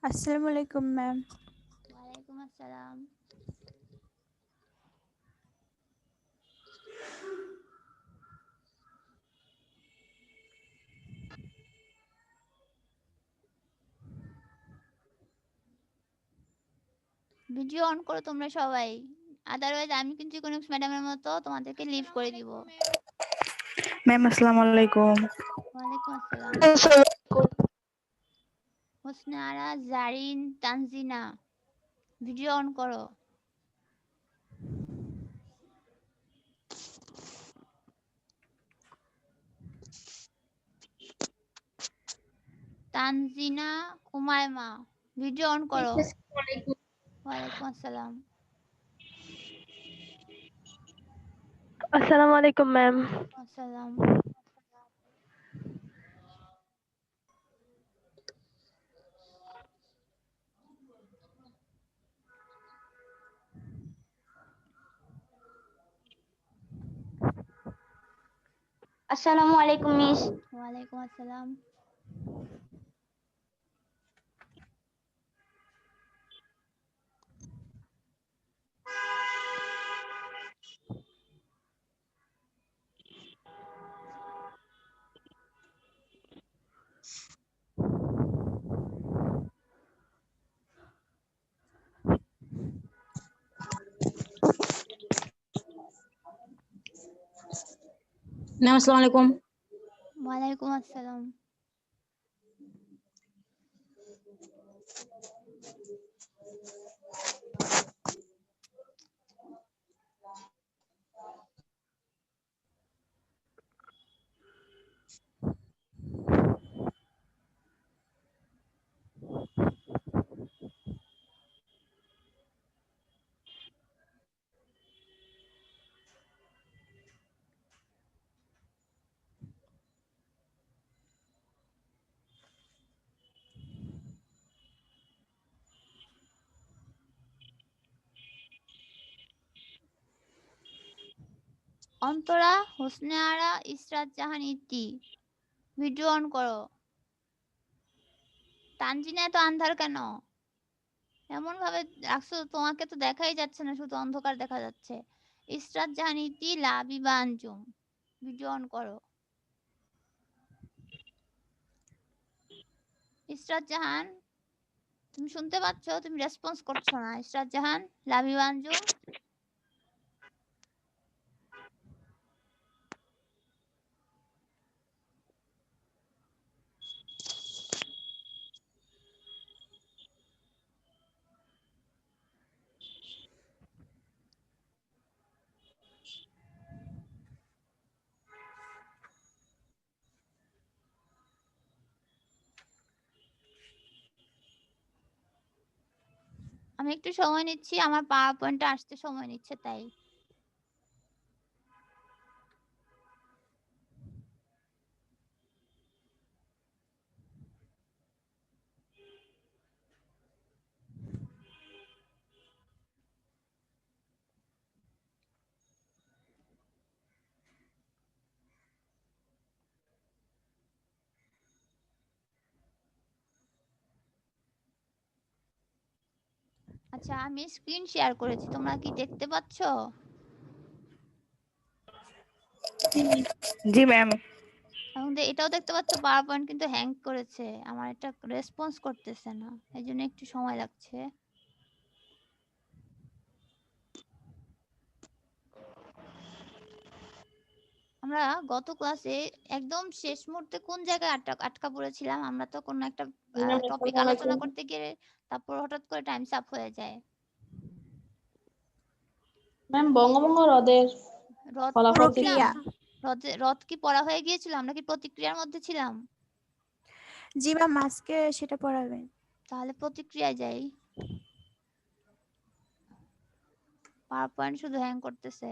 আসসালামু আলাইকুম ম্যাম। ওয়ালাইকুম আসসালাম। ভিডিও অন করো তোমরা সবাই, আদারওয়াইজ আমি কিন্তু ইকোনমিক্স ম্যাডামের মতো তোমাদেরকে লিভ করে দিব। ম্যাম আসসালামু আলাইকুম। ওয়ালাইকুম আসসালাম। হোসনে আরা, জারিন, তানজিনা, ভিডিও অন করো। তানজিনা, উমায়মা, ভিডিও অন করো। ওয়ালাইকুম আসসালাম। আসসালামু আলাইকুম ম্যাম। আসসালাম। আসসালামু আলাইকুম মিস। ওয়ালাইকুম আসসালাম। ম্যাম আসসালামু আলাইকুম। ওয়ালাইকুম আসসালাম। অন্তরা, হোসনে আরা, ইসরাত জাহান, ইতি, ভিডিও অন করো। তানজিনা এত আন্ধার কেন? এমন ভাবে রাখছো তোমাকে তো দেখাই যাচ্ছে না, শুধু অন্ধকার দেখা যাচ্ছে। ইসরাত জাহান, ইতি, লাবিবা, আঞ্জুম, ভিডিও অন করো। ইসরাত জাহান, তুমি শুনতে পাচ্ছ? তুমি রেসপন্স করছো না। ইসরাত জাহান, লাবিবা, আঞ্জুম। আমি একটু সময় নিচ্ছি, আমার পাওয়ার পয়েন্টটা আসতে সময় নিচ্ছে তাই। আচ্ছা, আমি স্ক্রিন শেয়ার করেছি, তোমরা কি দেখতে পাচ্ছ? জি ম্যাম। এবং এটাও দেখতে পাচ্ছ পাওয়ার পয়েন্ট কিন্তু হ্যাং করেছে, আমার এটা রেসপন্স করতেছে না, এই জন্য একটু সময় লাগছে। আমরা গত ক্লাসে একদম শেষ মুহূর্তে কোন জায়গায় আটকা পড়েছিলাম? আমরা তো কোনো একটা টপিক আলোচনা করতে গিয়ে তারপর হঠাৎ করে টাইমস আপ হয়ে যায়। ম্যাম বঙ্গভঙ্গ হ্রদের রথ ফলাফল প্রক্রিয়া। রথ কি পড়া হয়ে গিয়েছিল? আমরা কি প্রতিক্রিয়ার মধ্যে ছিলাম? জি ম্যাম, আজকে সেটা পড়াবেন। তাহলে প্রতিক্রিয়ায় যাই। পাওয়ার পয়েন্ট শুধু হ্যাং করতেছে।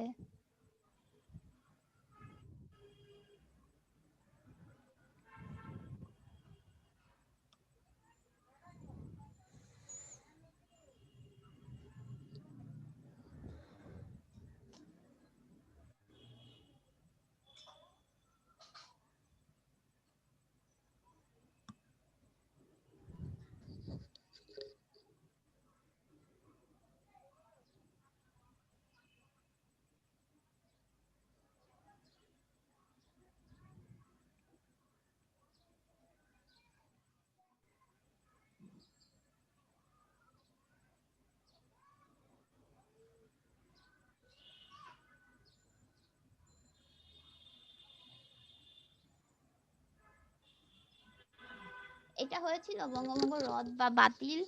এটা হয়েছিল বঙ্গভঙ্গ রদ বা বাতিল,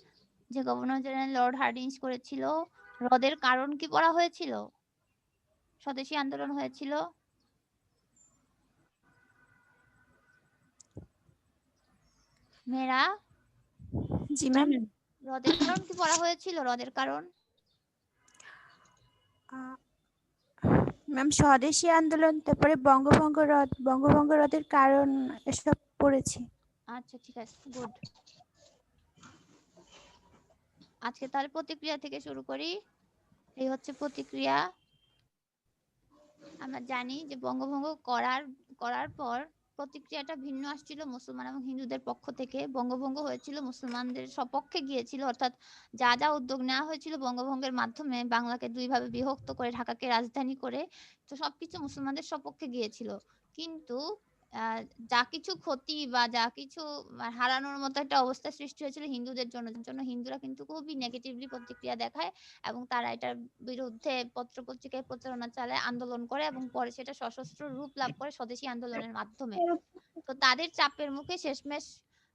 যে গভর্নর জেনারেল লর্ড হার্ডিঞ্জ করেছিল। রদের কারণ কি পড়া হয়েছিল? স্বদেশী আন্দোলন হয়েছিল। মেয়েরা, জি ম্যাম। রদের কারণ কি পড়া হয়েছিল? রদের কারণ ম্যাম স্বদেশী আন্দোলন, তারপরে বঙ্গভঙ্গ রদের কারণ এসব পড়েছি। আচ্ছা ঠিক আছে, গুড। আজকে তাহলে প্রতিক্রিয়া থেকে শুরু করি। এই হচ্ছে প্রতিক্রিয়া। আমরা জানি যে বঙ্গভঙ্গ করার পর প্রতিক্রিয়াটা ভিন্ন আসছিল মুসলমান এবং হিন্দুদের পক্ষ থেকে। বঙ্গভঙ্গ হয়েছিল মুসলমানদের সপক্ষে গিয়েছিল, অর্থাৎ যা যা উদ্যোগ নেওয়া হয়েছিল বঙ্গভঙ্গের মাধ্যমে, বাংলাকে দুই ভাবে বিভক্ত করে ঢাকাকে রাজধানী করে, তো সবকিছু মুসলমানদের সপক্ষে গিয়েছিল। কিন্তু যা কিছু ক্ষতি বা যা কিছু হারানোর মতো একটা অবস্থা সৃষ্টি হয়েছিল হিন্দুদের জন্য হিন্দুরা কিন্তু খুবই নেগেটিভলি প্রতিক্রিয়া দেখায় এবং তারা এটার বিরুদ্ধে পত্র-পত্রিকায় প্রচারণা চালায়, আন্দোলন করে এবং পরে সেটা সশস্ত্র রূপ লাভ করে স্বদেশী আন্দোলনের মাধ্যমে। তো তাদের চাপের মুখে শেষমেশ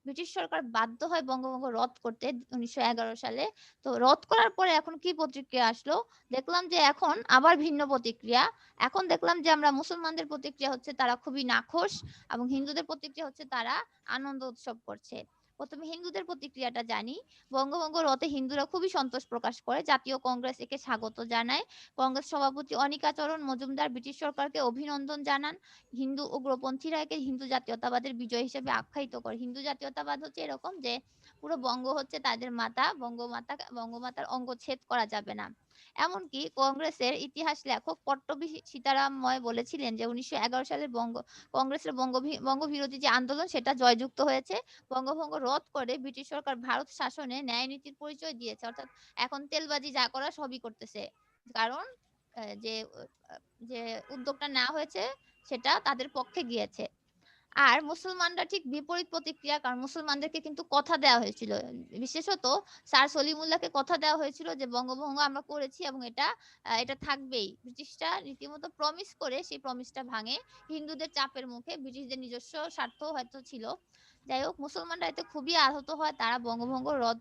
ব্রিটিশ সরকার বাধ্য হয় বঙ্গভঙ্গ রদ করতে 1911 সালে। তো রদ করার পরে এখন কি প্রতিক্রিয়া আসলো? দেখলাম যে এখন আবার ভিন্ন প্রতিক্রিয়া। এখন দেখলাম যে আমরা মুসলমানদের প্রতিক্রিয়া হচ্ছে তারা খুবই নাখোশ এবং হিন্দুদের প্রতিক্রিয়া হচ্ছে তারা আনন্দ উৎসব করছে। প্রথমে হিন্দুদের প্রতিক্রিয়াটা জানি। বঙ্গভঙ্গ রদে হিন্দুরা খুবই সন্তোষ প্রকাশ করে, জাতীয় কংগ্রেস একে স্বাগত জানায়। কংগ্রেস সভাপতি অনিকাচরণ মজুমদার ব্রিটিশ সরকারকে অভিনন্দন জানান। হিন্দু উগ্রপন্থীরা একে হিন্দু জাতীয়তাবাদের বিজয় হিসেবে আখ্যায়িত করে। হিন্দু জাতীয়তাবাদ হচ্ছে এরকম যে পুরো বঙ্গ হচ্ছে তাদের মাতা, বঙ্গমাতার অঙ্গচ্ছেদ করা যাবে না। এমনকি কংগ্রেসের ইতিহাস লেখক পট্টবী সীতারামময় বলেছিলেন যে 1911 সালের কংগ্রেসের বঙ্গবিরোধী যে আন্দোলন সেটা জয়যুক্ত হয়েছে। বঙ্গভঙ্গ রদ করে ব্রিটিশ সরকার ভারত শাসনে ন্যায় নীতির পরিচয় দিয়েছে, অর্থাৎ এখন তেলবাজি যা করা সবই করতেছে। কারণ যে যে উদ্যোগটা নেওয়া হয়েছে সেটা তাদের পক্ষে গিয়েছে। আর মুসলমানরা ঠিক বিপরীত প্রতিক্রিয়া, কারণ মুসলমানদেরকে কিন্তু কথা দেওয়া হয়েছিল, বিশেষত স্যার সলিমুল্লাহকে কথা দেওয়া হয়েছিল যে বঙ্গভঙ্গ আমরা করেছি এবং এটা থাকবেই। ব্রিটিশরা রীতিমতো প্রমিস করে সেই প্রমিসটা ভাঙে হিন্দুদের চাপের মুখে। ব্রিটিশদের নিজস্ব স্বার্থ হয়তো ছিল। যাই হোক, মুসলমানরা এতে খুবই আহত হয়। তারা বঙ্গভঙ্গ রদ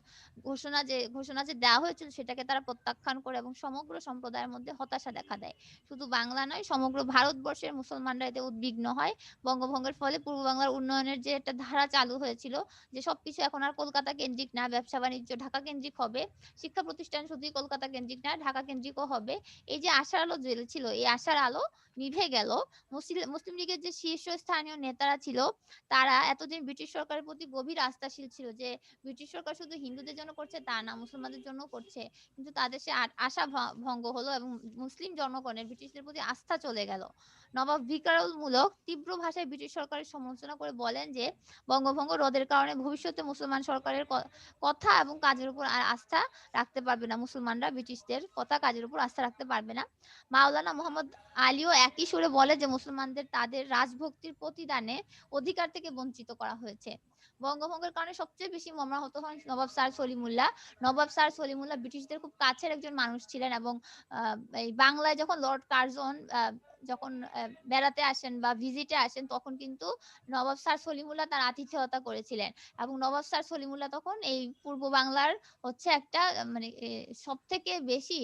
ঘোষণা যে দেওয়া হয়েছিল সেটাকে তারা প্রত্যাখ্যান করে এবং সমগ্র সম্প্রদায়ের মধ্যে হতাশা দেখা দেয়। শুধু বাংলা নয়, সমগ্র ভারতবর্ষের মুসলমানরা এতে উদ্বিগ্ন হয়। বঙ্গভঙ্গের ফলে পূর্ব বাংলার উন্নয়নের যে একটা ধারা চালু হয়েছিল, যে সবকিছু এখন আর কলকাতা কেন্দ্রিক না, ব্যবসা বাণিজ্য ঢাকা কেন্দ্রিক হবে, শিক্ষা প্রতিষ্ঠান শুধুই কলকাতা কেন্দ্রিক না ঢাকা কেন্দ্রিকও হবে, এই যে আশার আলো জ্বলেছিল এই আশার আলো নিভে গেল। মুসলিম লীগের যে শীর্ষস্থানীয় নেতারা ছিল তারা এতদিন ব্রিটিশ সরকারের প্রতি গভীর আস্থাশীল ছিল, যে ব্রিটিশ সরকার শুধু হিন্দুদের জন্য করছে তা না, মুসলমানদের জন্য করছে। কিন্তু তাদের সে আশা ভঙ্গ হলো এবং মুসলিম জনগণের ব্রিটিশদের প্রতি আস্থা চলে গেল। নবাব ভিকারুলমূলক তীব্র ভাষায় ব্রিটিশ সরকারের সমালোচনা করে বলেন যে বঙ্গভঙ্গ রদের কারণে ভবিষ্যতে মুসলমান সরকারের কথা এবং কাজের উপর আর আস্থা রাখতে পারবে না, মুসলমানরা ব্রিটিশদের কথা কাজের উপর আস্থা রাখতে পারবে না। মাওলানা মোহাম্মদ আলীও একই সুরে বলে যে মুসলমানদের তাদের রাজভক্তির প্রতিদানে অধিকার থেকে বঞ্চিত করা হয়েছে। বঙ্গভঙ্গের কারণে সবচেয়ে বেশি মর্মাহত হন নবাব স্যার সলিমুল্লাহ। নবাব স্যার সলিমুল্লাহ ব্রিটিশদের খুব কাছের একজন মানুষ ছিলেন এবং এই বাংলায় যখন লর্ড কার্জন যখন বেড়াতে আসেন বা ভিজিটে আসেন তখন কিন্তু নবাব স্যার সলিমুল্লাহ তার আতিথেয়তা করেছিলেন। এবং নবাব স্যার সলিমুল্লাহ তখন এই পূর্ব বাংলার হচ্ছে একটা মানে সব থেকে বেশি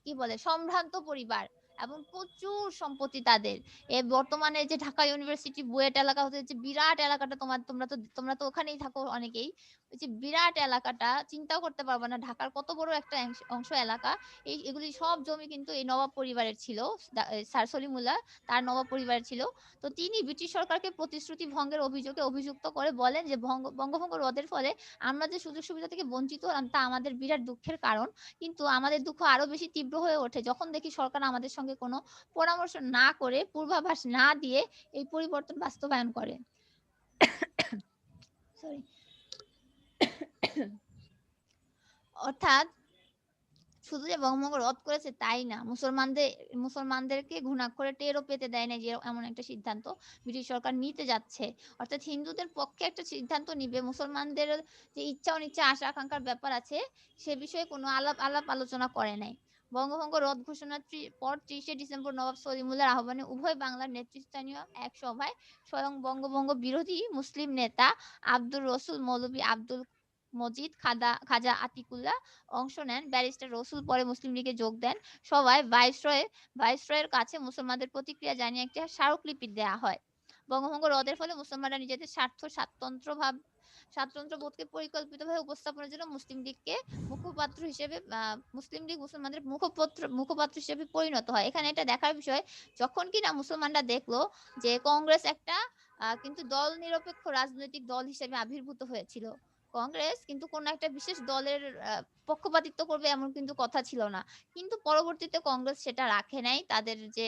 কি বলে সম্ভ্রান্ত পরিবার এবং প্রচুর সম্পত্তি তাদের। বর্তমানে যে ঢাকা ইউনিভার্সিটি বুয়েট এলাকা হচ্ছে যে বিরাট এলাকাটা, তোমরা তো ওখানেই থাকো অনেকেই, ওই যে বিরাট এলাকাটা চিন্তাও করতে পারবে না ঢাকার কত বড় একটা অংশ এলাকা। এগুলি সব জমি কিন্তু এই নবাব পরিবারের ছিল, স্যার সলিমুল্লাহ তার নবাব পরিবারের ছিল। তো তিনি ব্রিটিশ সরকারকে প্রতিশ্রুতি ভঙ্গের অভিযোগে অভিযুক্ত করে বলেন যে বঙ্গভঙ্গ রদের ফলে আমরা যে সুযোগ সুবিধা থেকে বঞ্চিত হলাম তা আমাদের বিরাট দুঃখের কারণ। কিন্তু আমাদের দুঃখ আরো বেশি তীব্র হয়ে ওঠে যখন দেখি সরকার আমাদের সঙ্গে কোনো পরামর্শ না করে, পূর্বাভাস না দিয়ে এই পরিবর্তন বাস্তবায়ন করে। সরি। অর্থাৎ শুধু যে বঙ্গভঙ্গ রদ করেছে তাই না, মুসলমানদেরকে ঘুণাক্ষরে টেরও পেতে দেয় না যে এমন একটা সিদ্ধান্ত ব্রিটিশ সরকার নিতে যাচ্ছে। অর্থাৎ হিন্দুদের পক্ষে একটা সিদ্ধান্ত নিবে, মুসলমানদের যে ইচ্ছা অনিচ্ছা আশা আকাঙ্ক্ষার ব্যাপার আছে সে বিষয়ে কোনো আলাপ আলোচনা করে নাই। বঙ্গভঙ্গ রদ ঘোষণার পর 30শে ডিসেম্বর নবাব সলিমুল্লাহর আহ্বানে উভয় বাংলার নেতৃস্থানীয় এক সভায় স্বয়ং বঙ্গভঙ্গ বিরোধী মুসলিম নেতা আব্দুর রসুল মৌলভী আব্দুল মজিদ খাজা আতিকুল্লাহ অংশ নেন। ব্যারিস্টার রসুল পরে মুসলিম লীগে যোগ দেন। সভায় ভাইসরয়ের কাছে মুসলমানদের প্রতিক্রিয়া জানিয়ে একটি স্মারকলিপি দেয়া হয়। বঙ্গভঙ্গ রদের ফলে মুসলমানরা নিজেদের স্বাতন্ত্র্যবোধকে পরিকল্পিতভাবে উপস্থাপনের জন্য মুসলিম লীগ মুসলমানদের মুখপাত্র হিসেবে পরিণত হয়। এখানে এটা দেখার বিষয়, যখন কিনা মুসলমানরা দেখলো যে কংগ্রেস একটা কিন্তু দল নিরপেক্ষ রাজনৈতিক দল হিসেবে আবির্ভূত হয়েছিল। কংগ্রেস কিন্তু কোন একটা বিশেষ দলের পক্ষপাতিত্ব করবে এমন কিন্তু কথা ছিল না। কিন্তু পরবর্তীতে কংগ্রেস সেটা রাখে নাই, তাদের যে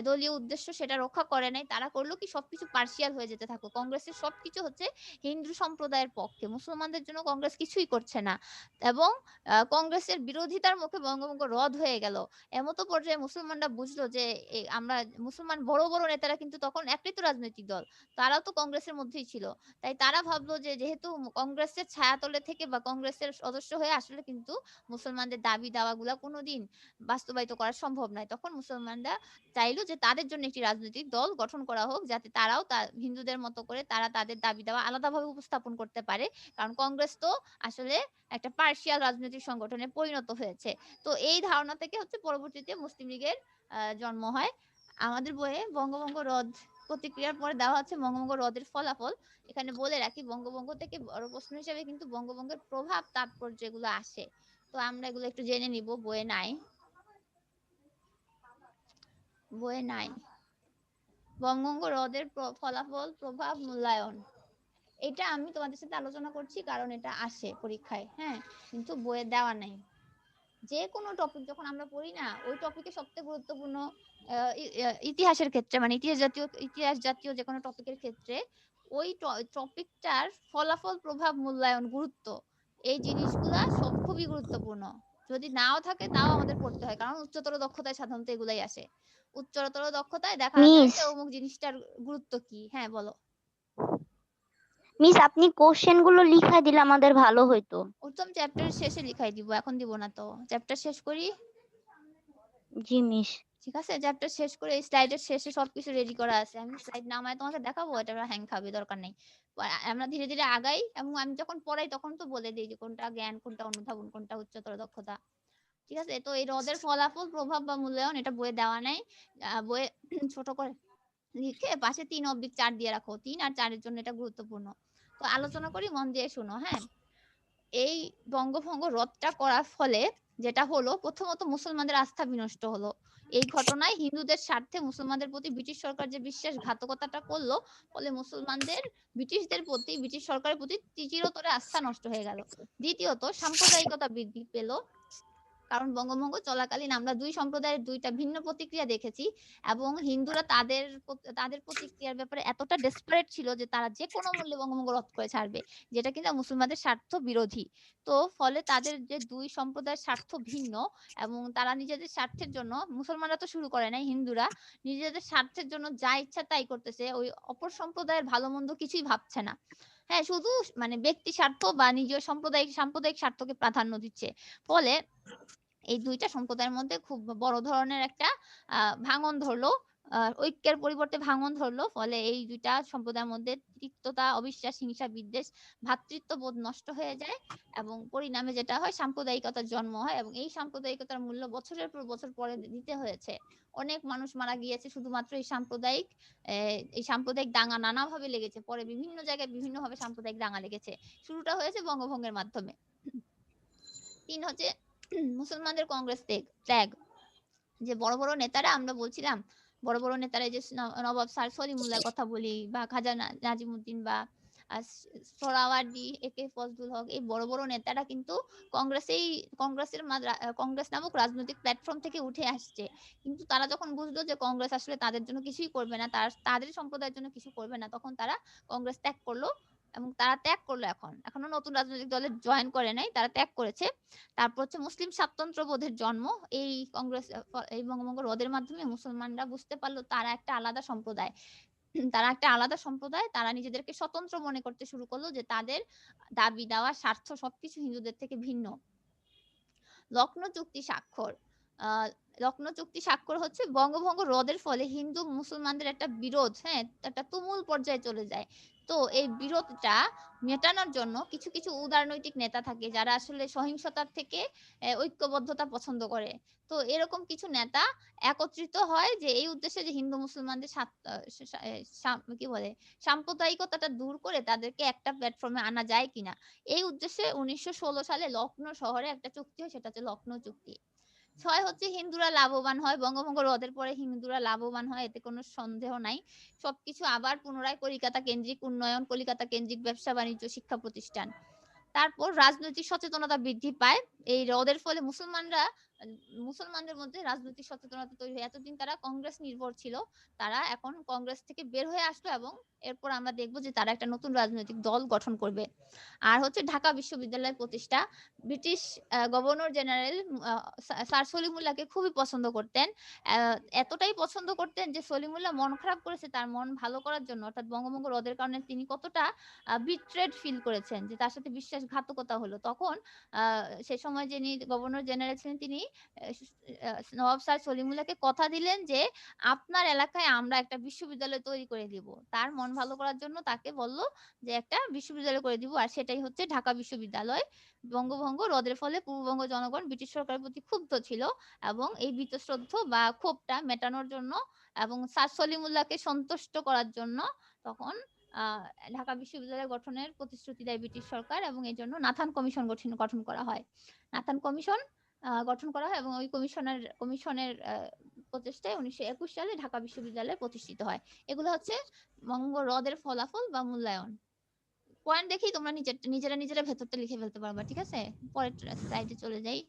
দলীয় উদ্দেশ্য সেটা রক্ষা করে নাই। তারা করলো কি, সবকিছু পার্সিয়াল হয়ে যেতে থাকলো। কংগ্রেসের সবকিছু হচ্ছে হিন্দু সম্প্রদায়ের পক্ষে, মুসলমানদের জন্য কংগ্রেস কিছুই করছে না। এবং কংগ্রেসের বিরোধিতার মুখে বঙ্গভঙ্গ রদ হয়ে গেল। এমতো পর্যায়ে মুসলমানরা বুঝলো যে আমরা মুসলমান বড় বড় নেতারা কিন্তু তখন একটাই তো রাজনৈতিক দল, তারাও তো কংগ্রেসের মধ্যেই ছিল। তাই তারা ভাবলো যে যেহেতু কংগ্রেসের ছায়াতলে থেকে বা কংগ্রেসের সদস্য হয়ে আসলে কিন্তু মুসলমানদের দাবি দাওয়াগুলা কোনোদিন বাস্তবায়িত করা সম্ভব নয়। তখন মুসলমানরা চাইলো যে তাদের জন্য একটি রাজনৈতিক দল গঠন করা হোক, যাতে তারাও হিন্দুদের মতো করে তারা তাদের দাবি দাওয়া আলাদাভাবে উপস্থাপন করতে পারে। কারণ কংগ্রেস তো আসলে একটা পার্সিয়াল রাজনৈতিক সংগঠনে পরিণত হয়েছে। তো এই ধারণা থেকে হচ্ছে পরবর্তীতে মুসলিম লীগের জন্ম হয়। আমাদের বইয়ে বঙ্গভঙ্গ রদ প্রতিক্রিয়ার পরে দেওয়া হচ্ছে বঙ্গভঙ্গ রদের ফলাফল। এখানে বলে রাখি, বঙ্গভঙ্গ থেকে বড় প্রশ্ন হিসেবে কিন্তু বঙ্গভঙ্গের প্রভাব তাৎপর্য এগুলো আসে। তো আমরা এগুলো একটু জেনে নিব। বইয়ে নাই বঙ্গভঙ্গ রদের ফলাফল, প্রভাব, মূল্যায়ন। এটা আমি তোমাদের সাথে আলোচনা করছি কারণ এটা আসে পরীক্ষায়, হ্যাঁ, কিন্তু বইয়ে দেওয়া নাই। যে কোনো টপিক যখন আমরা পড়ি না, ওই টপিকে সবচেয়ে গুরুত্বপূর্ণ ইতিহাসের ক্ষেত্রে, মানে ইতিহাস জাতীয় যে কোনো টপিকের ক্ষেত্রে ওই টপিকটার ফলাফল, প্রভাব, মূল্যায়ন, গুরুত্ব, এই জিনিসগুলা সব খুবই গুরুত্বপূর্ণ। যদি নাও থাকে তাও আমাদের পড়তে হয়, কারণ উচ্চতর দক্ষতায় সাধারণত এগুলাই আসে। উচ্চতর দক্ষতায় দেখা যায় মিস যে অমুক জিনিসটার গুরুত্ব কি। হ্যাঁ বলো। মিস আপনি কোশ্চেন গুলো লিখা দিলে আমাদের ভালো হইতো। উত্তম চ্যাপ্টারের শেষে লিখাই দিব, এখন দিব না। তো চ্যাপ্টার শেষ করি। জি মিস। ঠিক আছে, চ্যাপ্টার শেষ করে এই স্লাইডের শেষে সবকিছু রেডি করা আছে। আমি স্লাইড নামায় তোমাকে দেখাবো, এটা হ্যাং খাবে, দরকার নেই। আমরা ধীরে ধীরে আগাই, এবং আমি যখন পড়াই তখন তো বলে দিই যে কোনটা জ্ঞান, কোনটা অনুধাবন, কোনটা উচ্চতর দক্ষতা। ঠিক আছে, তো এই রদের ফলাফল, প্রভাব বা মূল্যায়ন এটা বইয়ে দেওয়া নাই। বইয়ে ছোট করে লিখে পাশে 3 অবলিক 4 দিয়ে রাখো। 3 আর 4 এর জন্য এটা গুরুত্বপূর্ণ। তো আলোচনা করি, মন দিয়ে শোনো। হ্যাঁ, এই বঙ্গভঙ্গ রদটা করার ফলে যেটা হলো, প্রথমত মুসলমানদের আস্থা বিনষ্ট হলো। এই ঘটনায় হিন্দুদের স্বার্থে মুসলমানদের প্রতি ব্রিটিশ সরকার যে বিশ্বাসঘাতকতাটা করলো, ফলে মুসলমানদের ব্রিটিশ সরকারের প্রতি চিরতরে আস্থা নষ্ট হয়ে গেল। দ্বিতীয়ত, সাম্প্রদায়িকতা বৃদ্ধি পেল। কারণ বঙ্গভঙ্গ চলাকালীন আমরা দুই সম্প্রদায়ের দুইটা ভিন্ন প্রতিক্রিয়া দেখেছি, এবং হিন্দুরা তাদের প্রতিক্রিয়ার ব্যাপারে এতটা ডেসপারেট ছিল যে তারা যে কোনো মূল্যে বঙ্গভঙ্গ রদ করে ছাড়বে, যেটা কিনা মুসলমানদের স্বার্থ বিরোধী। তো ফলে তাদের যে দুই সম্প্রদায়ের স্বার্থ ভিন্ন, এবং তারা নিজেদের স্বার্থের জন্য, মুসলমানরা তো শুরু করে নাই, হিন্দুরা নিজেদের স্বার্থের জন্য যা ইচ্ছা তাই করতেছে, ওই অপর সম্প্রদায়ের ভালো মন্দ কিছুই ভাবছে না। হ্যাঁ, শুধু মানে ব্যক্তি স্বার্থ বা নিজের সাম্প্রদায়িক স্বার্থকে প্রাধান্য দিচ্ছে। ফলে এই দুইটা সম্প্রদায়ের মধ্যে খুব বড় ধরনের একটা ভাঙন ধরলো, ঐক্যের পরিবর্তে ভাঙন ধরলো। ফলে এই দুইটা সম্প্রদায়ের মধ্যে তিক্ততা, অবিশ্বাস, হিংসা, বিদ্বেষ, ভ্রাতৃত্ববোধ নষ্ট হয়ে যায়, এবং পরিণামে যেটা হয়, সাম্প্রদায়িকতার জন্ম হয়। এবং এই সাম্প্রদায়িকতার মূল্য বছরের পর বছর পরে দিতে হয়েছে। অনেক মানুষ মারা গিয়েছে শুধুমাত্র এই সাম্প্রদায়িক দাঙ্গা নানাভাবে লেগেছে। পরে বিভিন্ন জায়গায় বিভিন্নভাবে সাম্প্রদায়িক দাঙ্গা লেগেছে। শুরুটা হয়েছে বঙ্গভঙ্গের মাধ্যমে। 3 হচ্ছে মুসলমানদের কংগ্রেস ত্যাগ। যে বড় বড় নেতারা, আমরা বলছিলাম বড় বড় নেতারা, যে নবাব স্যার সলিমুল্লাহর কথা বলি, বা খাজা নাজিমুদ্দিন, বা সোহরাওয়ার্দী, একে ফজলুল হক, এই বড় বড় নেতারা কিন্তু কংগ্রেস নামক রাজনৈতিক প্ল্যাটফর্ম থেকে উঠে আসছে। কিন্তু তারা যখন বুঝলো যে কংগ্রেস আসলে তাদের জন্য কিছুই করবে না, তাদের সম্প্রদায়ের জন্য কিছু করবে না, তখন তারা কংগ্রেস ত্যাগ করলো। এবং তারা ত্যাগ করলো, এখনো নতুন রাজনৈতিক দলে জয়েন করে নাই, তারা ত্যাগ করেছে। তারপর হচ্ছে মুসলিম স্বাতন্ত্র্যবোধের জন্ম। এই বঙ্গভঙ্গ রদের মাধ্যমে মুসলমানরা বুঝতে পারলো তারা একটা আলাদা সম্প্রদায়। তারা নিজেদেরকে স্বতন্ত্র মনে করতে শুরু করলো, যে তাদের দাবি দেওয়া, স্বার্থ সবকিছু হিন্দুদের থেকে ভিন্ন। লখনৌ চুক্তি স্বাক্ষর। আহ লখনৌ চুক্তি স্বাক্ষর হচ্ছে বঙ্গভঙ্গ রদের ফলে হিন্দু মুসলমানদের একটা বিরোধ, হ্যাঁ, একটা তুমুল পর্যায়ে চলে যায়। তো এই বিরোধটা মেটানোর জন্য কিছু কিছু উদারনৈতিক নেতা থাকে যারা আসলে সহিংসতার থেকে ঐক্যবদ্ধতা পছন্দ করে। তো এরকম কিছু নেতা একত্রিত হয় যে এই উদ্দেশ্যে যে হিন্দু মুসলমানদের কি বলে সাম্প্রদায়িকতাটা দূর করে তাদেরকে একটা প্ল্যাটফর্মে আনা যায় কিনা। এই উদ্দেশ্যে 1916 সালে লখনৌ শহরে একটা চুক্তি হয়, সেটা হচ্ছে লখনৌ চুক্তি। 6 হচ্ছে হিন্দুরা লাভবান হয়, বঙ্গভঙ্গ রদের পরে হিন্দুরা লাভবান হয়, এতে কোনো সন্দেহ নাই। সবকিছু আবার পুনরায় কলিকাতা কেন্দ্রিক উন্নয়ন, কলিকাতা কেন্দ্রিক ব্যবসা বাণিজ্য শিক্ষা প্রতিষ্ঠান। তারপর রাজনৈতিক সচেতনতা বৃদ্ধি পায় এই রদের ফলে। মুসলমানদের মধ্যে রাজনৈতিক সচেতনতা তৈরি হয়। এতদিন তারা কংগ্রেস নির্ভর ছিল, তারা এখন কংগ্রেস থেকে বের হয়ে আসলো এবং এরপর আমরা দেখবো যে তারা একটা নতুন রাজনৈতিক দল গঠন করবে। আর হচ্ছে ঢাকা বিশ্ববিদ্যালয় প্রতিষ্ঠা। ব্রিটিশ গভর্নর জেনারেল স্যার সলিমুল্লাহকে খুবই পছন্দ করতেন, এতটাই পছন্দ করতেন যে সলিমুল্লাহ মন খারাপ করেছে তার মন ভালো করার জন্য, অর্থাৎ বঙ্গভঙ্গ রদের কারণে তিনি কতটা বিট্রেড ফিল করেছেন, যে তার সাথে বিশ্বাসঘাতকতা হলো। তখন সে সময় যিনি গভর্নর জেনারেল ছিলেন তিনি নবাব স্যার সলিমুল্লাহকে কথা দিলেন যে আপনার এলাকায় আমরা একটা বিশ্ববিদ্যালয় তৈরি করে দিব। তার মন ভালো করার জন্য তাকে বলল যে একটা বিশ্ববিদ্যালয় করে দিব, আর সেটাই হচ্ছে ঢাকা বিশ্ববিদ্যালয়। বঙ্গভঙ্গ রদের ফলে পূর্ববঙ্গ জনগণ ব্রিটিশ সরকারের প্রতি ক্ষুব্ধ ছিল এবং এই বীতশ্রদ্ধ বা ক্ষোভটা মেটানোর জন্য এবং স্যার সলিমুল্লাহকে সন্তুষ্ট করার জন্য তখন ঢাকা বিশ্ববিদ্যালয় গঠনের প্রতিশ্রুতি দেয় ব্রিটিশ সরকার, এবং এই জন্য নাথান কমিশন গঠন করা হয়। নাথান কমিশন গঠন করা হয় এবং ওই কমিশনের প্রচেষ্টায় 1921 সালে ঢাকা বিশ্ববিদ্যালয় প্রতিষ্ঠিত হয়। এগুলো হচ্ছে বঙ্গ রদের ফলাফল বা মূল্যায়ন। পয়েন্ট দেখি তোমরা নিজেরা ভেতরটা লিখে ফেলতে পারবা, ঠিক আছে? পরের স্লাইডে চলে যাই।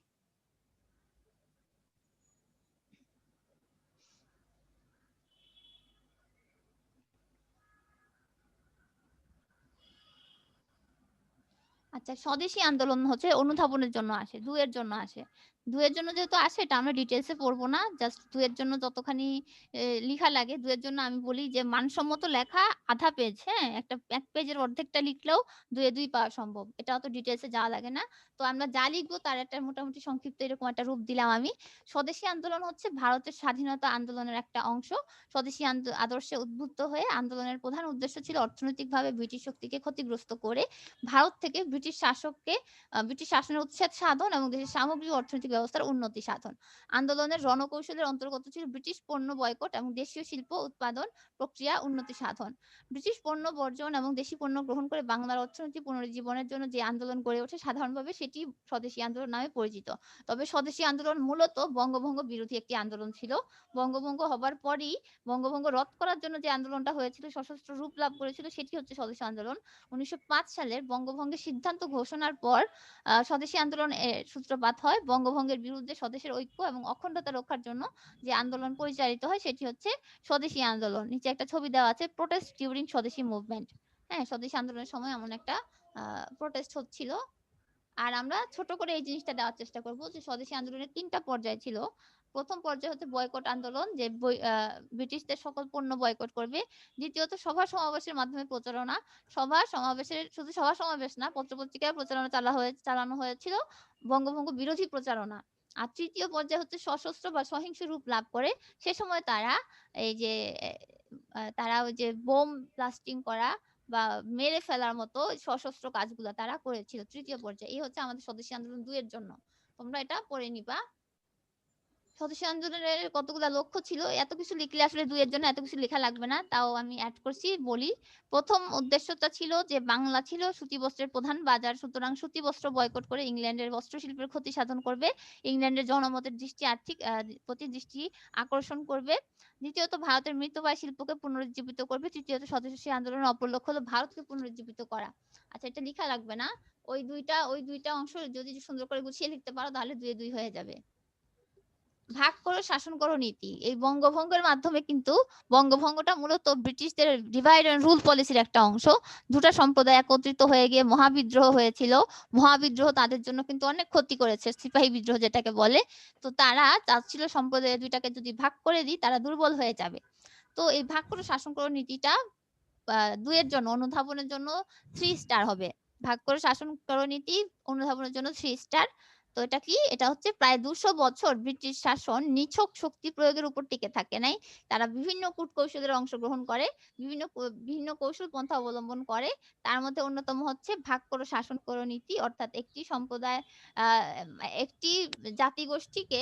আচ্ছা, স্বদেশী আন্দোলন হচ্ছে অনুধাবনের জন্য আসে, দুয়ের জন্য আসে। দুয়ের জন্য যেহেতু আসে এটা আমরা ডিটেলসে পড়বো না, জাস্ট দুয়ের জন্য যতখানি লিখা লাগে। দুয়ের জন্য আমি বলি যে মানসম্মত লেখা আধা পেজ, হ্যাঁ, এক পেজের অর্ধেকটা লিখলেও দুয়ে দুই পাওয়া সম্ভব, এটা অত ডিটেলসে যাওয়া লাগে না। তো আমরা যা লিখবো তার একটা মোটামুটি সংক্ষিপ্ত এরকম একটা রূপ দিলাম আমি। স্বদেশী আন্দোলন হচ্ছে ভারতের স্বাধীনতা আন্দোলনের একটা অংশ। স্বদেশী আদর্শে উদ্বুদ্ধ হয়ে আন্দোলনের প্রধান উদ্দেশ্য ছিল অর্থনৈতিকভাবে ব্রিটিশ শক্তিকে ক্ষতিগ্রস্ত করে ভারত থেকে ব্রিটিশ শাসনের উচ্ছেদ সাধন এবং দেশের সামগ্রিক অর্থনৈতিক ব্যবস্থার উন্নতি সাধন। আন্দোলনের রণকৌশলের অন্তর্গত ছিল ব্রিটিশ পণ্য বয়কট এবং দেশীয় শিল্প উৎপাদন প্রক্রিয়া উন্নতি সাধন। ব্রিটিশ পণ্য বর্জন এবং দেশি পণ্য গ্রহণ করে বাংলার অর্থনীতি পুনরুজ্জীবনের জন্য যে আন্দোলন গড়ে ওঠে সাধারণভাবে সেটি স্বদেশী আন্দোলন নামে পরিচিত। তবে স্বদেশী আন্দোলন মূলত বঙ্গভঙ্গ বিরোধী একটি আন্দোলন ছিল। বঙ্গভঙ্গ হবার পরই বঙ্গভঙ্গ রদ করার জন্য যে আন্দোলনটা হয়েছিল, সশস্ত্র রূপ লাভ করেছিল, সেটি হচ্ছে স্বদেশী আন্দোলন। 1905 সালের বঙ্গভঙ্গের সিদ্ধান্ত ঘোষণার পর স্বদেশী আন্দোলন সূত্রপাত হয়। বঙ্গভঙ্গের বিরুদ্ধে স্বদেশের ঐক্য এবং অখণ্ডতা রক্ষার জন্য যে আন্দোলন পরিচালিত হয় সেটি হচ্ছে স্বদেশী আন্দোলন। নিচে একটা ছবি দেওয়া আছে, প্রোটেস্ট ডিউরিং স্বদেশী মুভমেন্ট। হ্যাঁ, স্বদেশী আন্দোলনের সময় এমন একটা প্রোটেস্ট হচ্ছিল। আর আমরা ছোট করে এই জিনিসটা দেওয়ার চেষ্টা করব যে স্বদেশী আন্দোলনের 3টা পর্যায় ছিল। প্রথম পর্যায়ে হচ্ছে বয়কট আন্দোলন, যে ব্রিটিশদের সকল পণ্য বয়কট করবে। দ্বিতীয়ত সভা সমাবেশের মাধ্যমে প্রচারণা। শুধু সভা সমাবেশ না, পত্রপত্রিকায় প্রচারণা চালানো হয়েছিল বঙ্গভঙ্গ বিরোধী প্রচারণা। আর তৃতীয় পর্যায়ে হচ্ছে সশস্ত্র বা সহিংস রূপ লাভ করে। সে সময় তারা ওই যে বোম ব্লাস্টিং করা বা মেরে ফেলার মতো সশস্ত্র কাজগুলো তারা করেছিল তৃতীয় পর্যায়ে। এই হচ্ছে আমাদের স্বদেশী আন্দোলন 2 এর জন্য। তোমরা এটা পড়ে নিবা। স্বদেশী আন্দোলনের কতগুলা লক্ষ্য ছিল, এত কিছু লিখলে আসলে 2 এর জন্য এত কিছু লেখা লাগবে না, তাও আমি অ্যাড করছি, বলি। প্রথম উদ্দেশ্যটা ছিল যে বাংলা ছিল সুতি বস্ত্রের প্রধান বাজার, সুতরাং সুতি বস্ত্র বয়কট করে ইংল্যান্ডের বস্ত্রশিল্পের ক্ষতি সাধন করবে, ইংল্যান্ডের জনমতের প্রতি দৃষ্টি আকর্ষণ করবে। দ্বিতীয়ত ভারতের মৃতপ্রায় শিল্পকে পুনরুজ্জীবিত করবে। তৃতীয়ত স্বদেশী আন্দোলনের অপর লক্ষ্য হলো ভারতকে পুনরুজ্জীবিত করা। আচ্ছা, এটা লেখা লাগবে না, ওই দুইটা অংশ যদি সুন্দর করে গুছিয়ে লিখতে পারো তাহলে 2 2 হয়ে যাবে। ভাগ করো শাসন করো নীতি। এই বঙ্গভঙ্গের মাধ্যমে কিন্তু বঙ্গভঙ্গটা মূলত ব্রিটিশদের ডিভাইড এন্ড রুল পলিসির একটা অংশ। দুটা সম্প্রদায় একত্রিত হয়ে গিয়ে মহাবিদ্রোহ হয়েছিল। মহাবিদ্রোহ তাদের জন্য কিন্তু অনেক ক্ষতি করেছে, সিপাহী বিদ্রোহ যেটাকে বলে। তো তারা চাচ্ছিল সম্প্রদায় দুইটাকে যদি ভাগ করে দিই তারা দুর্বল হয়ে যাবে। তো এই ভাগ করো শাসন করো নীতিটা 2 এর জন্য অনুধাবনের জন্য 3 স্টার হবে। ভাগ করে শাসন করো নীতি অনুধাবনের জন্য 3 স্টার। তো এটা কি, এটা হচ্ছে প্রায় 200 বছর ব্রিটিশ শাসন নিছক শক্তি প্রয়োগের উপর টিকে থাকে নাই। তারা বিভিন্ন কূটকৌশলের অংশগ্রহণ করে, বিভিন্ন কৌশল পন্থা অবলম্বন করে। তার মধ্যে অন্যতম হচ্ছে ভাগ করো শাসন করো নীতি, অর্থাৎ একটি সম্প্রদায় একটি জাতিগোষ্ঠীকে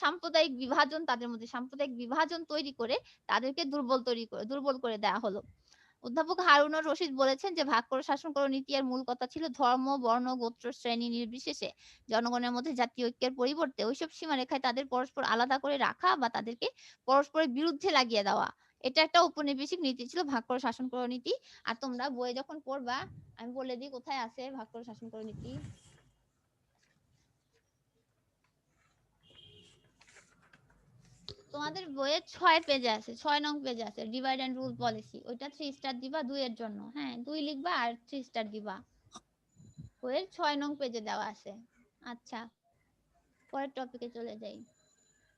সাম্প্রদায়িক বিভাজন, তাদের মধ্যে সাম্প্রদায়িক বিভাজন তৈরি করে তাদেরকে দুর্বল করে দেওয়া হলো। অধ্যাপক হারুনুর রশিদ বলেছেন যে ভাগ করো শাসন করো নীতি এর মূল কথা ছিল ধর্ম, বর্ণ, গোত্র, শ্রেণী নির্বিশেষে জনগণের মধ্যে জাতীয় ঐক্যের পরিবর্তে ওইসব সীমারেখায় তাদের পরস্পর আলাদা করে রাখা বা তাদেরকে পরস্পরের বিরুদ্ধে লাগিয়ে দেওয়া। এটা একটা ঔপনিবেশিক নীতি ছিল, ভাগ করো শাসন করো নীতি। আর তোমরা বইয়ে যখন পড়বা, আমি বলে দিই কোথায় আছে ভাগ করো শাসন করো নীতি। তোমাদের বইয়ে 6 পেজে আছে, 6 নং পেজে আছে ডিভাইড এন্ড রুল পলিসি। ওইটা 3 স্টার দিবা 2 এর জন্য, হ্যাঁ 2 লিখবা আর 3 স্টার দিবা। বইয়ের 6 নং পেজে দেওয়া আছে। আচ্ছা, পরের টপিকে চলে যাই।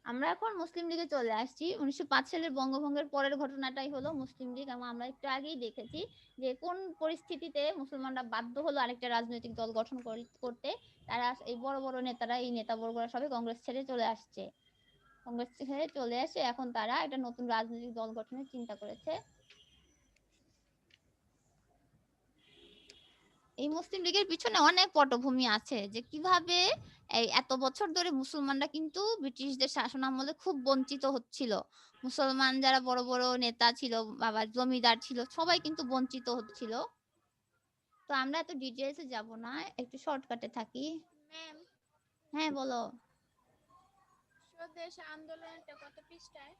আমরা এখন মুসলিম লীগে চলে আসছি। 1905 সালের বঙ্গভঙ্গের পরের ঘটনাটাই হলো মুসলিম লীগ, এবং আমরা একটু আগেই দেখেছি যে কোন পরিস্থিতিতে মুসলমানরা বাধ্য হলো আরেকটা রাজনৈতিক দল গঠন করতে। তারা এই বড় বড় নেতারা, এই নেতাবর্গরা সবাই কংগ্রেস ছেড়ে চলে আসছে। কংগ্রেস ছেড়ে চলে এসে এখন তারা একটা নতুন রাজনৈতিক দল গঠনের চিন্তা করেছে। এই মুসলিম লীগের পিছনে অনেক পটভূমি আছে, যে কিভাবে এই এত বছর ধরে মুসলমানরা কিন্তু ব্রিটিশদের শাসন আমলে খুব বঞ্চিত হচ্ছিল। মুসলমান যারা বড় বড় নেতা ছিল, বাবা জমিদার ছিল, সবাই কিন্তু বঞ্চিত হচ্ছিল। তো আমরা এত ডিটেইলসে যাব না, একটু শর্টকাটে থাকি। ম্যাম, হ্যাঁ বলো। স্বদেশ আন্দোলনটা কত পৃষ্ঠায়?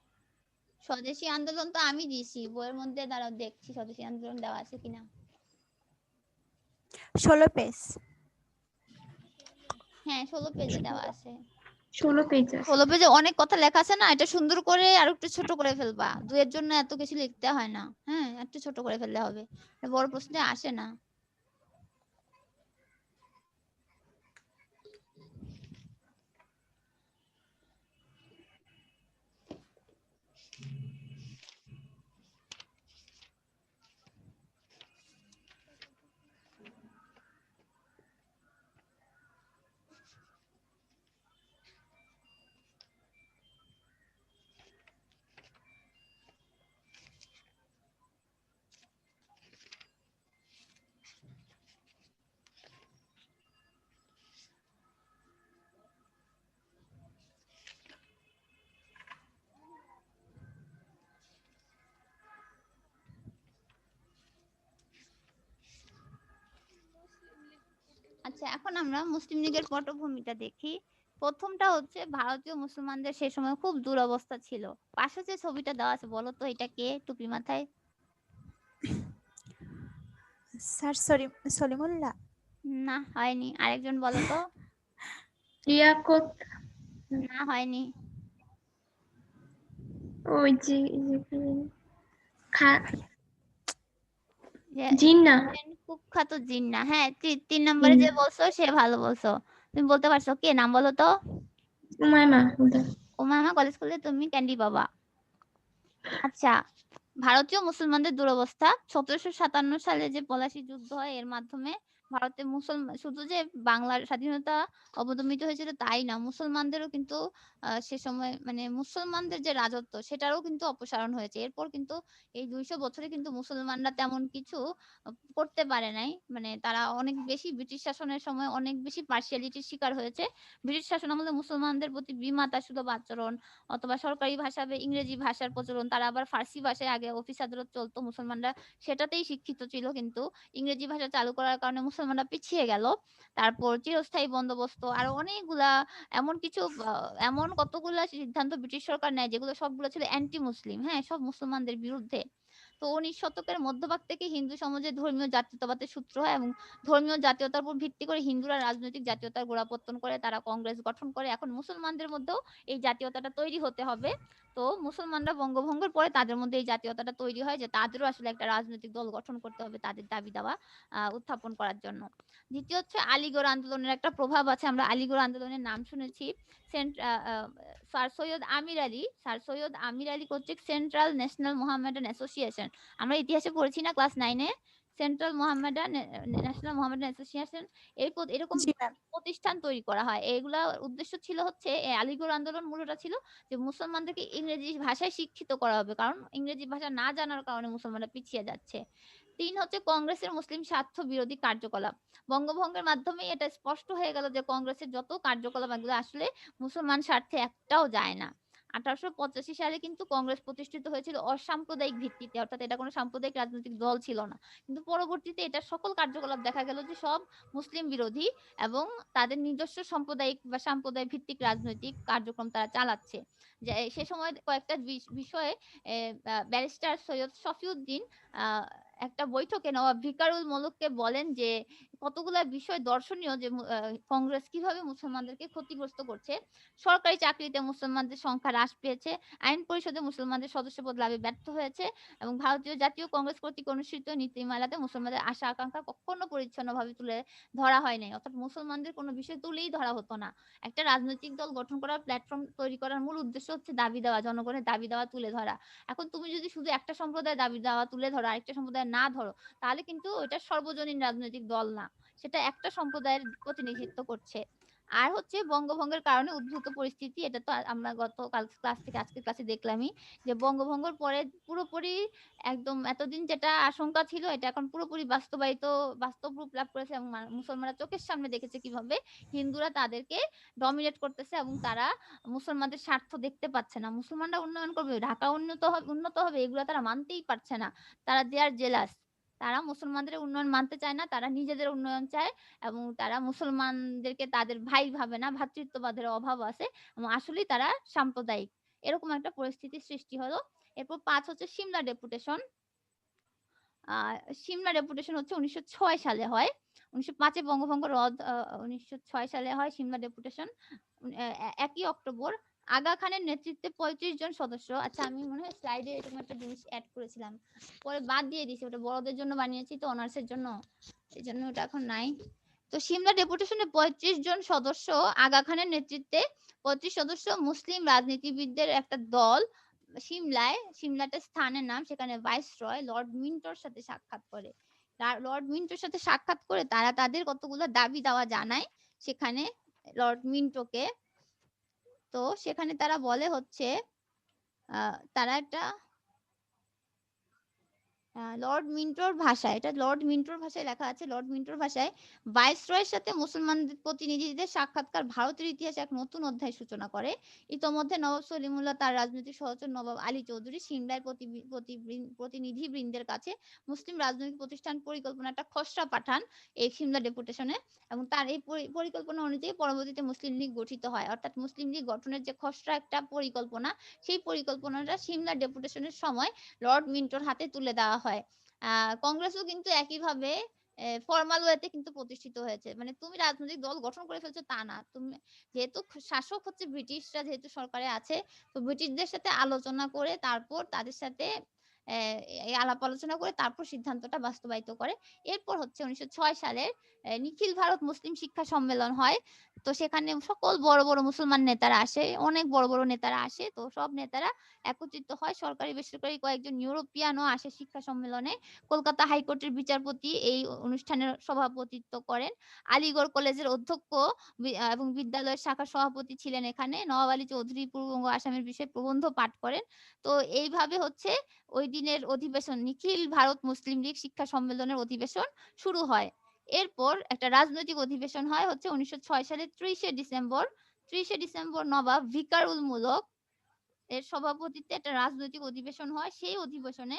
স্বদেশী আন্দোলন তো আমি দিছি বইয়ের মধ্যে, দাঁড়াও দেখছি স্বদেশী আন্দোলন দেওয়া আছে কিনা। 16 পেজ। হ্যাঁ 16 পেজে দেওয়া আছে। 16 পেজ 16 পেজে অনেক কথা লেখা আছে না, এটা সুন্দর করে আর একটু ছোট করে ফেলবা। দুয়ের জন্য এত কিছু লিখতে হয় না, হ্যাঁ একটু ছোট করে ফেললে হবে, বড় প্রশ্নে আসে না। আচ্ছা, এখন আমরা মুসলিম লীগের পটভূমিটা দেখি। প্রথমটা হচ্ছে ভারতীয় মুসলমানদের সে সময় খুব দুরবস্থা ছিল। পাশে যে ছবিটা দেওয়া আছে বলো তো এটা কে, টুপি মাথায়? স্যার সলিমুল্লাহ। না হয়নি, আরেকজন বলো তো। লিয়াকত, না হয়নি। ওই যে যে- জিন্না, কুখ্যাত জিন্না, হ্যাঁ 3 নম্বরে যে বলছো সে ভালো বলছো। তুমি বলতে পারছো, কে নাম বলো তো? উমাইমা। উমামা কলেজ করলে তুমি ক্যান্ডি পাবা। আচ্ছা, ভারতীয় মুসলমানদের দুরবস্থা। 1757 সালে যে পলাশী যুদ্ধ হয়, এর মাধ্যমে ভারতে মুসলমান, শুধু যে বাংলার স্বাধীনতা অবদমিত হয়েছিল তাই না, মুসলমানদেরও কিন্তু সে সময় মানে মুসলমানদের যে রাজত্ব সেটারও কিন্তু অপসারণ হয়েছে। এরপর কিন্তু এই 200 বছরে কিন্তু মুসলমানরা তেমন কিছু করতে পারে নাই। মানে তারা অনেক বেশি ব্রিটিশ শাসনের সময় অনেক বেশি পার্সিয়ালিটির শিকার হয়েছে। ব্রিটিশ শাসন আমলে মুসলমানদের প্রতি বিমাতা সুলভ আচরণ, অথবা সরকারি ভাষা বা ইংরেজি ভাষার প্রচলন, তারা আবার ফার্সি ভাষায় আগে অফিস আদালত চলতো, মুসলমানরা সেটাতেই শিক্ষিত ছিল, কিন্তু ইংরেজি ভাষা চালু করার কারণে মুসলমানরা পিছিয়ে গেল। তারপর চিরস্থায়ী বন্দোবস্ত, আরো অনেকগুলা এমন কিছু এমন কতগুলা সিদ্ধান্ত ব্রিটিশ সরকার নেয় যেগুলো সবগুলো ছিল অ্যান্টি মুসলিম, হ্যাঁ সব মুসলমানদের বিরুদ্ধে। তো 19 শতকের মধ্যভাগ থেকে হিন্দু সমাজে ধর্মীয় জাতীয়তাবাদের সূত্র হয়, এবং ধর্মীয় জাতীয়তার উপর ভিত্তি করে হিন্দুরা রাজনৈতিক জাতীয়তার গোড়াপত্তন করে, তারা কংগ্রেস গঠন করে। এখন মুসলমানদের মধ্যেও এই জাতীয়তাটা তৈরি হতে হবে। তো মুসলমানরা বঙ্গভঙ্গের পরে তাদের মধ্যে এই জাতীয়তাটা তৈরি হয় যে তাদেরও আসলে একটা রাজনৈতিক দল গঠন করতে হবে তাদের দাবি দাওয়া উত্থাপন করার জন্য। দ্বিতীয় হচ্ছে আলীগড় আন্দোলনের একটা প্রভাব আছে। আমরা আলীগড় আন্দোলনের নাম শুনেছি। স্যার সৈয়দ আমির আলী কর্তৃক সেন্ট্রাল ন্যাশনাল মোহামেডান অ্যাসোসিয়েশন, আমরা ইতিহাসে পড়েছি না ক্লাস 9-এ, central Mohammedan national Mohammedan association এরকম জি ম্যাম। প্রতিষ্ঠান তৈরি করা হয়। এগুলা উদ্দেশ্য ছিল হচ্ছে এই আলীগড় আন্দোলন মূলটা ছিল যে মুসলমানদেরকে ইংরেজি ভাষায় শিক্ষিত করা হবে। কারণ ইংরেজি ভাষা না জানার কারণে মুসলমানরা পিছিয়ে যাচ্ছে। ৩ হচ্ছে কংগ্রেসের মুসলিম স্বার্থ বিরোধী কার্যকলাপ। বঙ্গভঙ্গের মাধ্যমেই এটা স্পষ্ট হয়ে গেল যে কংগ্রেসের যত কার্যকলাপ এগুলো আসলে মুসলমান স্বার্থে একটাও যায় না। ১৮৮৫ সালে কিন্তু কংগ্রেস প্রতিষ্ঠিত হয়েছিল অসাম্প্রদায়িক ভিত্তিতে, অর্থাৎ এটা কোনো সাম্প্রদায়িক রাজনৈতিক দল ছিল না। কিন্তু পরবর্তীতে এটার সকল কার্যকলাপ দেখা গেল যে সব মুসলিম বিরোধী এবং তাদের নিজস্ব সাম্প্রদায়িক বা সাম্প্রদায়িক ভিত্তিক রাজনৈতিক কার্যক্রম তারা চালাচ্ছে। যে সে সময় কয়েকটা বিষয়ে ব্যারিস্টার সৈয়দ শফিউদ্দিন একটা বৈঠকে নবাব ভিকারুল মুলুককে বলেন যে কতগুলা বিষয় দর্শনীয় যে কংগ্রেস কিভাবে মুসলমানদেরকে ক্ষতিগ্রস্ত করছে। সরকারি চাকরিতে মুসলমানদের সংখ্যা হ্রাস পেয়েছে, আইন পরিষদে মুসলমানদের সদস্যপদ লাভে ব্যর্থ হয়েছে এবং ভারতীয় জাতীয় কংগ্রেস কর্তৃক অনুসৃত নীতিমালাতে মুসলমানদের আশা আকাঙ্ক্ষা কখনো পরিচ্ছন্নভাবে তুলে ধরা হয় নাই। অর্থাৎ মুসলমানদের কোনো বিষয় তুলেই ধরা হতো না। একটা রাজনৈতিক দল গঠন করার প্ল্যাটফর্ম তৈরি করার মূল উদ্দেশ্য হচ্ছে দাবি দেওয়া, জনগণের দাবি দেওয়া তুলে ধরা। এখন তুমি যদি শুধু একটা সম্প্রদায়ের দাবি দেওয়া তুলে ধরো, আরেকটা সম্প্রদায় না ধরো, তাহলে কিন্তু ওইটা সর্বজনীন রাজনৈতিক দল না, সেটা একটা সম্প্রদায়ের প্রতিনিধিত্ব করছে। আর হচ্ছে বঙ্গভঙ্গের কারণে উদ্ভূত পরিস্থিতি, এটা তো আমরা গতকাল ক্লাস থেকে আজকের ক্লাসে দেখলামই যে বঙ্গভঙ্গের পরে পুরোপুরি একদম এতদিন যেটা আশঙ্কা ছিল এটা এখন পুরোপুরি বাস্তব রূপ লাভ করেছে এবং মুসলমানরা চোখের সামনে দেখেছে কিভাবে হিন্দুরা তাদেরকে ডমিনেট করতেছে এবং তারা মুসলমানদের স্বার্থ দেখতে পাচ্ছে না। মুসলমানরা উন্নয়ন করবে, ঢাকা উন্নত হবে, এগুলো তারা মানতেই পারছে না। তারা দেয়ার জেলাস, তারা মুসলমানদের উন্নয়ন মানতে চায় না, তারা নিজেদের উন্নয়ন চায় এবং তারা মুসলমানদেরকে তাদের ভাই ভাবে না, ভ্রাতৃত্ববাদের অভাব আছে এবং আসলেই তারা সাম্প্রদায়িক। এরকম একটা পরিস্থিতির সৃষ্টি হলো। এরপর ৫ হচ্ছে সিমলা ডেপুটেশন। সিমলা ডেপুটেশন হচ্ছে ১৯০৬ সালে হয়। ১৯০৫ বঙ্গভঙ্গ রদ ১৯০৬ সালে হয় সিমলা ডেপুটেশন। একই অক্টোবর আগা খানের নেতৃত্বে ৩৫ জন সদস্য, আচ্ছা আমি মনে হয় স্লাইডে এরকম একটা জিনিস অ্যাড করেছিলাম, পরে বাদ দিয়ে দিয়েছি, ওটা বড়দের জন্য বানিয়েছি তো অনার্সের জন্য, এই জন্য ওটা এখন নাই। তো সিমলা ডেপুটেশনে ৩৫ জন সদস্য আগা খানের নেতৃত্বে ৩৫ সদস্য মুসলিম রাজনীতিবিদদের একটা দল সিমলাটা স্থানের নাম, সেখানে ভাইসরয় লর্ড মিন্টোর সাথে সাক্ষাৎ করে। লর্ড মিন্টোর সাথে সাক্ষাৎ করে তারা তাদের কতগুলো দাবি দাওয়া জানায় সেখানে লর্ড মিন্টোকে। তো সেখানে তারা বলে হচ্ছে তারা একটা লর্ড মিন্টোর ভাষায়, এটা লর্ড মিন্টোর ভাষায় লেখা আছে, লর্ড মিন্টোর ভাষায় ভাইসরয়ের সাথে মুসলমানদের প্রতিনিধিদের সাক্ষাৎকার ভারতের ইতিহাসে এক নতুন অধ্যায় সূচনা করে। ইতোমধ্যে নবাব সলিমুল্লাহ তার রাজনৈতিক সহচর নবাব আলী চৌধুরী সিমলার প্রতিনিধিবৃন্দের কাছে মুসলিম রাজনৈতিক প্রতিষ্ঠান পরিকল্পনাটা খসড়া পাঠান এই সিমলা ডেপুটেশনে এবং তার এই পরিকল্পনা অনুযায়ী পরবর্তীতে মুসলিম লীগ গঠিত হয়। অর্থাৎ মুসলিম লীগ গঠনের যে খসড়া একটা পরিকল্পনা, সেই পরিকল্পনাটা সিমলা ডেপুটেশনের সময় লর্ড মিন্টোর হাতে তুলে দেওয়া হয়। কংগ্রেসও কিন্তু একইভাবে ফর্মাল ওয়েতে কিন্তু প্রতিষ্ঠিত হয়েছে। মানে তুমি রাজনৈতিক দল গঠন করে ফেলছো তা না, তুমি যেহেতু শাসক হচ্ছে ব্রিটিশরা, যেহেতু সরকারে আছে, তো ব্রিটিশদের সাথে আলোচনা করে তারপর তাদের সাথে এই আলাপ আলোচনা করে তারপর সিদ্ধান্তটা বাস্তবায়িত করে। এরপর হচ্ছে ১৯০৬ সালের নিখিল ভারত মুসলিম শিক্ষা সম্মেলন হয়। তো সেখানে সকল বড় বড় মুসলমান নেতারা আসে, অনেক বড় বড় নেতারা আসে। তো সব নেতারা একত্রিত হয়, সরকারি বেসরকারি কয়েকজন ইউরোপিয়ানও আসে শিক্ষা সম্মেলনে। কলকাতা হাইকোর্টের বিচারপতি এই অনুষ্ঠানের সভাপতিত্ব করেন। আলীগড় কলেজের অধ্যক্ষ এবং বিদ্যালয়ের শাখার সভাপতি ছিলেন এখানে। নওয়াব আলী চৌধুরী পূর্ববঙ্গ আসামের বিষয়ে প্রবন্ধ পাঠ করেন। তো এইভাবে হচ্ছে ওই দিনের অধিবেশন, নিখিল ভারত মুসলিম লীগ শিক্ষা সম্মেলনের অধিবেশন শুরু হয়। এরপর একটা রাজনৈতিক অধিবেশন হয় হচ্ছে ১৯০৬ সালের ৩০শে ডিসেম্বর নবাব ভিকারুল মুলক এর সভাপতিত্বে একটা রাজনৈতিক অধিবেশন হয়। সেই অধিবেশনে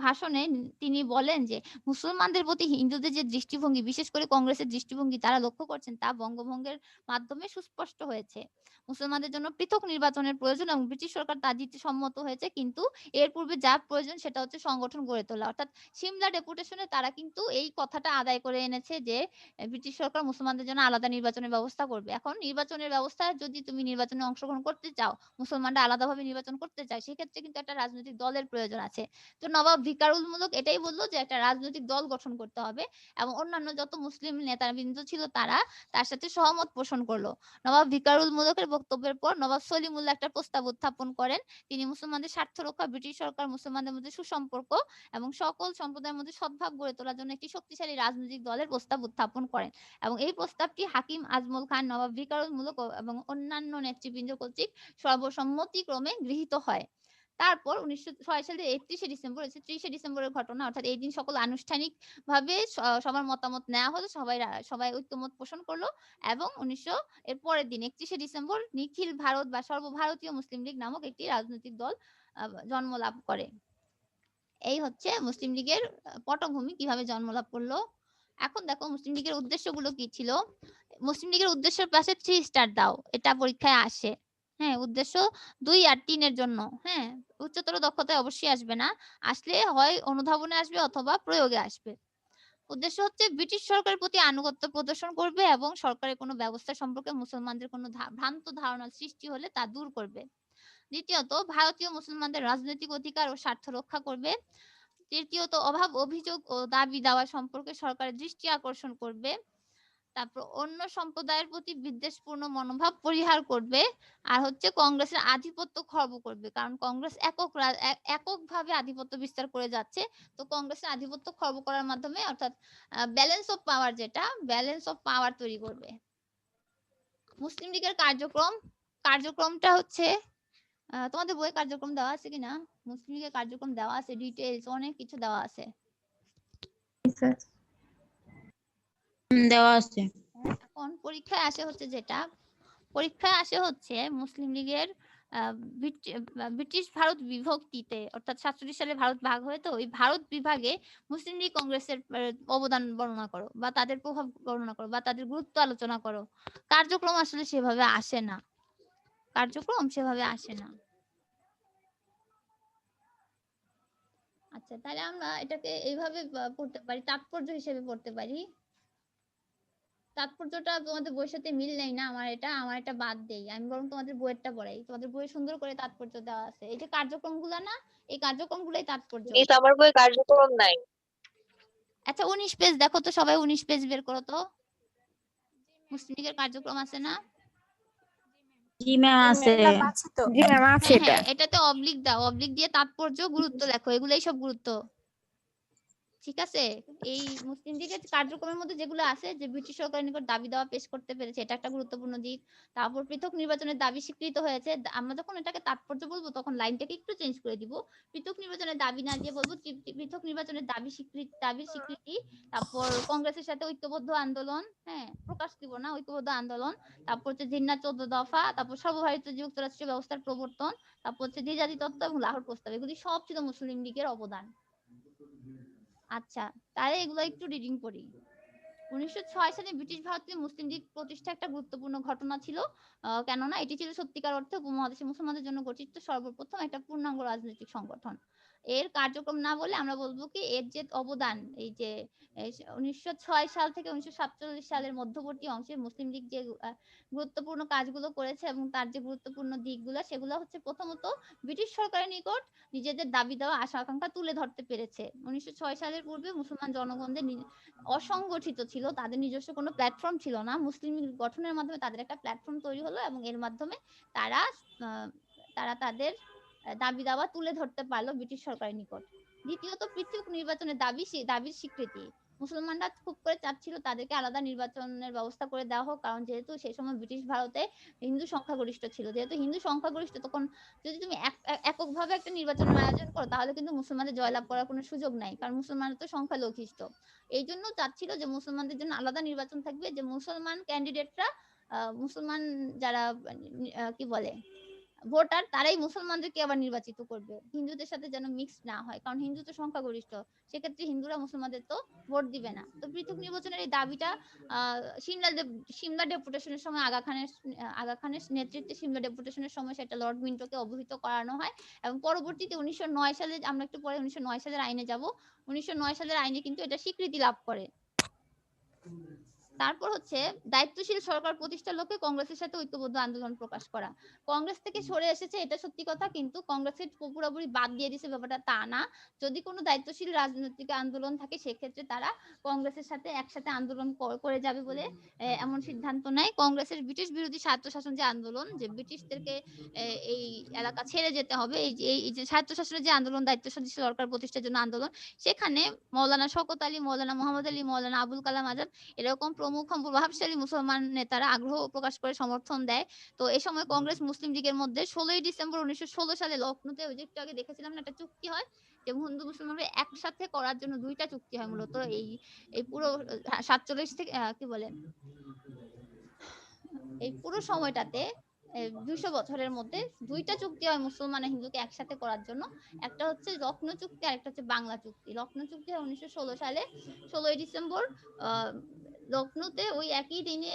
ভাষণে তিনি বলেন যে মুসলমানদের প্রতি হিন্দুদের যে দৃষ্টিভঙ্গি, বিশেষ করে কংগ্রেসের দৃষ্টিভঙ্গি তারা লক্ষ্য করছেন তা বঙ্গভঙ্গের মাধ্যমে সুস্পষ্ট হয়েছে। মুসলমানদের জন্য পৃথক নির্বাচনের প্রয়োজন এবং ব্রিটিশ সরকার তা দিতে সম্মত হয়েছে, কিন্তু এর পূর্বে যা প্রয়োজন সেটা হচ্ছে সংগঠন গড়ে তোলা। অর্থাৎ সিমলা ডেপুটেশনে তারা কিন্তু এই কথাটা আদায় করে এনেছে যে ব্রিটিশ সরকার মুসলমানদের জন্য আলাদা নির্বাচনের ব্যবস্থা করবে। এখন নির্বাচনের ব্যবস্থা, যদি তুমি নির্বাচনে অংশগ্রহণ করতে চাও, মুসলমানরা আলাদাভাবে নির্বাচন করতে চায়, সেক্ষেত্রে কিন্তু একটা রাজনৈতিক দলের প্রয়োজন আছে। আছে। তো নবাব ভিকারুল মুলক এটাই বললো যে একটা রাজনৈতিক দল গঠন করতে হবে এবং অন্যান্য যত মুসলিম নেতাবৃন্দ ছিল তারা তার সাথে সহমত পোষণ করলো। নবাব ভিকারুল মুলকের বক্তব্যের পর নবাব সলিমুল্লাহ একটা প্রস্তাব উত্থাপন করেন। তিনি মুসলমানদের স্বার্থ রক্ষা, ব্রিটিশ সরকার মুসলমানদের মধ্যে সুসম্পর্ক এবং সকল সম্প্রদায়ের মধ্যে সদ্ভাব গড়ে তোলার জন্য একটি শক্তিশালী রাজনৈতিক দলের প্রস্তাব উত্থাপন করেন এবং এই প্রস্তাবটি হাকিম আজমল খান, নবাব ভিকারুল মুলক এবং অন্যান্য নেতৃবৃন্দ কর্তৃক সর্বসম্মতিক্রমে গৃহীত হয়। তারপর 1906 সালের 31শে ডিসেম্বর 30শে ডিসেম্বরের ঘটনা, অর্থাৎ এই দিন সকল আনুষ্ঠানিক ভাবে সবার মতামত নেওয়া হলো, সবাই ঐক্যমত পোষণ করলো এবং এর পরের দিন 31শে ডিসেম্বর নিখিল ভারত বা সর্বভারতীয় মুসলিম লীগ নামক একটি রাজনৈতিক দল জন্ম লাভ করে। এই হচ্ছে মুসলিম লীগের পটভূমি, কিভাবে জন্ম লাভ করলো। এখন দেখো মুসলিম লীগের উদ্দেশ্যগুলো কি ছিল। মুসলিম লীগের উদ্দেশ্যের পাশে 3 স্টার দাও, এটা পরীক্ষায় আসে। হ্যাঁ, উদ্দেশ্য 2 আর 3 এর জন্য। হ্যাঁ, উচ্চতর দক্ষতায় অবশ্যই আসবে না, আসলে হয় অনুধাবনে আসবে অথবা প্রয়োগে আসবে। উদ্দেশ্য হচ্ছে ব্রিটিশ সরকারের প্রতি আনুগত্য প্রদর্শন করবে এবং সরকারের কোনো ব্যবস্থা সম্পর্কে মুসলমানদের কোনো ভ্রান্ত ধারণা সৃষ্টি হলে তা দূর করবে। দ্বিতীয়ত, ভারতীয় মুসলমানদের রাজনৈতিক অধিকার ও স্বার্থ রক্ষা করবে। তৃতীয়ত, অভাব, অভিযোগ ও দাবি দাওয়া সম্পর্কে সরকারের দৃষ্টি আকর্ষণ করবে। তারপর অন্য সম্প্রদায়ের প্রতি বিদ্বেষপূর্ণ মনোভাব পরিহার করবে। আর হচ্ছে কংগ্রেসের আধিপত্য খর্ব করবে, কারণ কংগ্রেস এককভাবে আধিপত্য বিস্তার করে যাচ্ছে। তো কংগ্রেসের আধিপত্য খর্ব করার মাধ্যমে, অর্থাৎ balance of power, balance of power তৈরি করবে। মুসলিম লীগের কার্যক্রমটা হচ্ছে, তোমাদের বইয়ে কার্যক্রম দেওয়া আছে কিনা? মুসলিম লীগের কার্যক্রম দেওয়া আছে, ডিটেইলস অনেক কিছু দেওয়া আছে। স্যার দেওয়া আছে। এখন পরীক্ষায় আসে হচ্ছে মুসলিম লীগের ব্রিটিশ ভারত বিভক্তিতে, অর্থাৎ 47 সালে ভারত ভাগ হয়ে, তো ওই ভারত বিভাগে মুসলিম লীগ কংগ্রেসের অবদান বর্ণনা করো বা তাদের প্রভাব বর্ণনা করো বা তাদের গুরুত্ব আলোচনা করো। কার্যক্রম আসলে সেভাবে আসে না। আচ্ছা, তাহলে আমরা এটাকে এইভাবে পড়তে পারি, তাৎপর্য হিসেবে পড়তে পারি। তাৎপর্যটা তোমাদের বইয়ের সাথে মিল নেই না, আমার এটা বাদ দেই, আমি বরং তোমাদের বইয়েরটা পড়াই। তোমাদের বইয়ে সুন্দর করে তাৎপর্য দেওয়া আছে, এই যে কার্যক্রমগুলো না, এই কার্যক্রমগুলোই তাৎপর্য। মিস আমার বই কার্যক্রম নাই। আচ্ছা, 19 পেজ দেখো তো, সবাই 19 পেজ বের করো তো। মুসলিম লীগের কার্যক্রম আছে না? জি ম্যাম আছে। আছে তো। হ্যাঁ, এটাতে অবলিক দাও, অবলিক দিয়ে তাৎপর্য গুরুত্ব লেখো, এগুলাই সব গুরুত্ব। ঠিক আছে, এই মুসলিম লীগের কার্যক্রমের মধ্যে যেগুলো আছে, যে ব্রিটিশ সরকারের নিকট দাবি দাওয়া পেশ করতে পেরেছে, এটা একটা গুরুত্বপূর্ণ দিক। তারপর পৃথক নির্বাচনের দাবি স্বীকৃত হয়েছে। আমরা যখন এটাকে তাৎপর্য বলবো তখন লাইনটাকে একটু চেঞ্জ করে দিব, পৃথক নির্বাচনের দাবি না দিয়ে বলবো পৃথক নির্বাচনের দাবির স্বীকৃতি। তারপর কংগ্রেসের সাথে ঐক্যবদ্ধ আন্দোলন, হ্যাঁ প্রকাশ দিব না, ঐক্যবদ্ধ আন্দোলন। তারপর হচ্ছে জিন্না 14 দফা, তারপর সর্বভারতীয় যুক্তরাষ্ট্রীয় ব্যবস্থার প্রবর্তন, তারপর হচ্ছে দ্বিজাতি তত্ত্ব এবং লাহোর প্রস্তাব, এগুলি সব ছিল মুসলিম লীগের অবদান। আচ্ছা, তাহলে এগুলো একটু রিডিং করি। 1906 সালে ব্রিটিশ ভারতে মুসলিম লীগ প্রতিষ্ঠা একটা গুরুত্বপূর্ণ ঘটনা ছিল, কেননা এটি ছিল সত্যিকার অর্থে উপমহাদেশে মুসলমানদের জন্য গঠিত সর্বপ্রথম একটা পূর্ণাঙ্গ রাজনৈতিক সংগঠন। এর কার্যক্রম না বলে আমরা বলবো কি, এর যে অবদান, এই যে 1906 সাল থেকে 1947 সালের মধ্যবর্তী অংশে মুসলিম লীগ যে গুরুত্বপূর্ণ কাজগুলো করেছে এবং তার যে গুরুত্বপূর্ণ দিকগুলো, সেগুলো হচ্ছে প্রথমত ব্রিটিশ সরকারের নিকট নিজেদের দাবি দেওয়া আশা আকাঙ্ক্ষা তুলে ধরতে পেরেছে। 1906 সালের পূর্বে মুসলমান জনগণদের অসংগঠিত ছিল, তাদের নিজস্ব কোনো প্ল্যাটফর্ম ছিল না। মুসলিম লীগ গঠনের মাধ্যমে তাদের একটা প্ল্যাটফর্ম তৈরি হলো এবং এর মাধ্যমে তারা তাদের দাবি দাওয়া তুলে ধরতে পারলো ব্রিটিশ সরকারের নিকট। দ্বিতীয়ত, পৃথক নির্বাচনের দাবির স্বীকৃতি। মুসলমানরা খুব করে চাচ্ছিল তাদেরকে আলাদা নির্বাচনের ব্যবস্থা করে দেওয়া হোক, কারণ যেহেতু সেই সময় ব্রিটিশ ভারতে হিন্দু সংখ্যাগরিষ্ঠ ছিল, যেহেতু হিন্দু সংখ্যাগরিষ্ঠ, তখন যদি তুমি এককভাবে একটা নির্বাচনের আয়োজন করো তাহলে কিন্তু মুসলমানদের জয়লাভ করার কোনো সুযোগ নাই, কারণ মুসলমানরা তো সংখ্যালঘিষ্ঠ। এই জন্য চাচ্ছিল যে মুসলমানদের জন্য আলাদা নির্বাচন থাকবে, যে মুসলমান ক্যান্ডিডেটরা, মুসলমান যারা কি বলে ভোটার, তারাই মুসলমানদেরকে আবার নির্বাচিত করবে, হিন্দুদের সাথে যেন মিক্স না হয়, কারণ হিন্দু তো সংখ্যাগরিষ্ঠ, সেক্ষেত্রে হিন্দুরা মুসলমানদের তো ভোট দিবে না। তো পৃথক নির্বাচনের এই দাবিটা সিমলা ডেপুটেশনের সময় আগা খানের নেতৃত্বে সিমলা ডেপুটেশনের সময় সেটা লর্ড মিন্টোকে অবহিত করানো হয় এবং পরবর্তীতে 1909 সালে, আমরা একটু পরে 1909 সালের আইনে যাব, 1909 সালের আইনে কিন্তু এটা স্বীকৃতি লাভ করে। তারপর হচ্ছে দায়িত্বশীল সরকার প্রতিষ্ঠার লক্ষ্যে কংগ্রেসের সাথে ঐক্যবদ্ধ আন্দোলন প্রকাশ করা। কংগ্রেস থেকে সরে এসেছে এটা সত্যি কথা, কিন্তু কংগ্রেসের পুরোপুরি বাদ দিয়ে দিয়েছে ব্যাপারটা তা না। যদি কোনো দায়িত্বশীল রাজনৈতিক আন্দোলন থাকে সেক্ষেত্রে তারা কংগ্রেসের সাথে একসাথে আন্দোলন করে যাবে বলে এমন সিদ্ধান্ত নেয়। কংগ্রেসের ব্রিটিশ বিরোধী স্বায়ত্তশাসন যে আন্দোলন, যে ব্রিটিশদেরকে এই এলাকা ছেড়ে যেতে হবে, এই যে স্বায়ত্তশাসনের যে আন্দোলন, দায়িত্বশীল সরকার প্রতিষ্ঠার জন্য আন্দোলন, সেখানে মৌলানা শওকত আলী, মৌলানা মোহাম্মদ আলী, মৌলানা আবুল কালাম আজাদ এরকম প্রমুখ প্রভাবশালী মুসলমান নেতারা আগ্রহ প্রকাশ করে সমর্থন দেয়। তো এই সময় কংগ্রেস মুসলিম লীগের মধ্যে 16ই ডিসেম্বর 1916 সালে লখনৌতে, ওই যে একটু আগে দেখেছিলাম না, একটা চুক্তি হয় যে হিন্দু মুসলমানরা একসাথে করার জন্য 2টা চুক্তি হয় মূলত এই পুরো 47 থেকে কি বলে এই পুরো সময়টাতে 200 বছরের মধ্যে 2টা চুক্তি হয় মুসলমান আর হিন্দুকে একসাথে করার জন্য। একটা হচ্ছে লখনৌ চুক্তি আর একটা হচ্ছে বাংলা চুক্তি। লখনৌ চুক্তি হয় 1916 সালে 16ই ডিসেম্বর। লখনৌতে ওই একই দিনে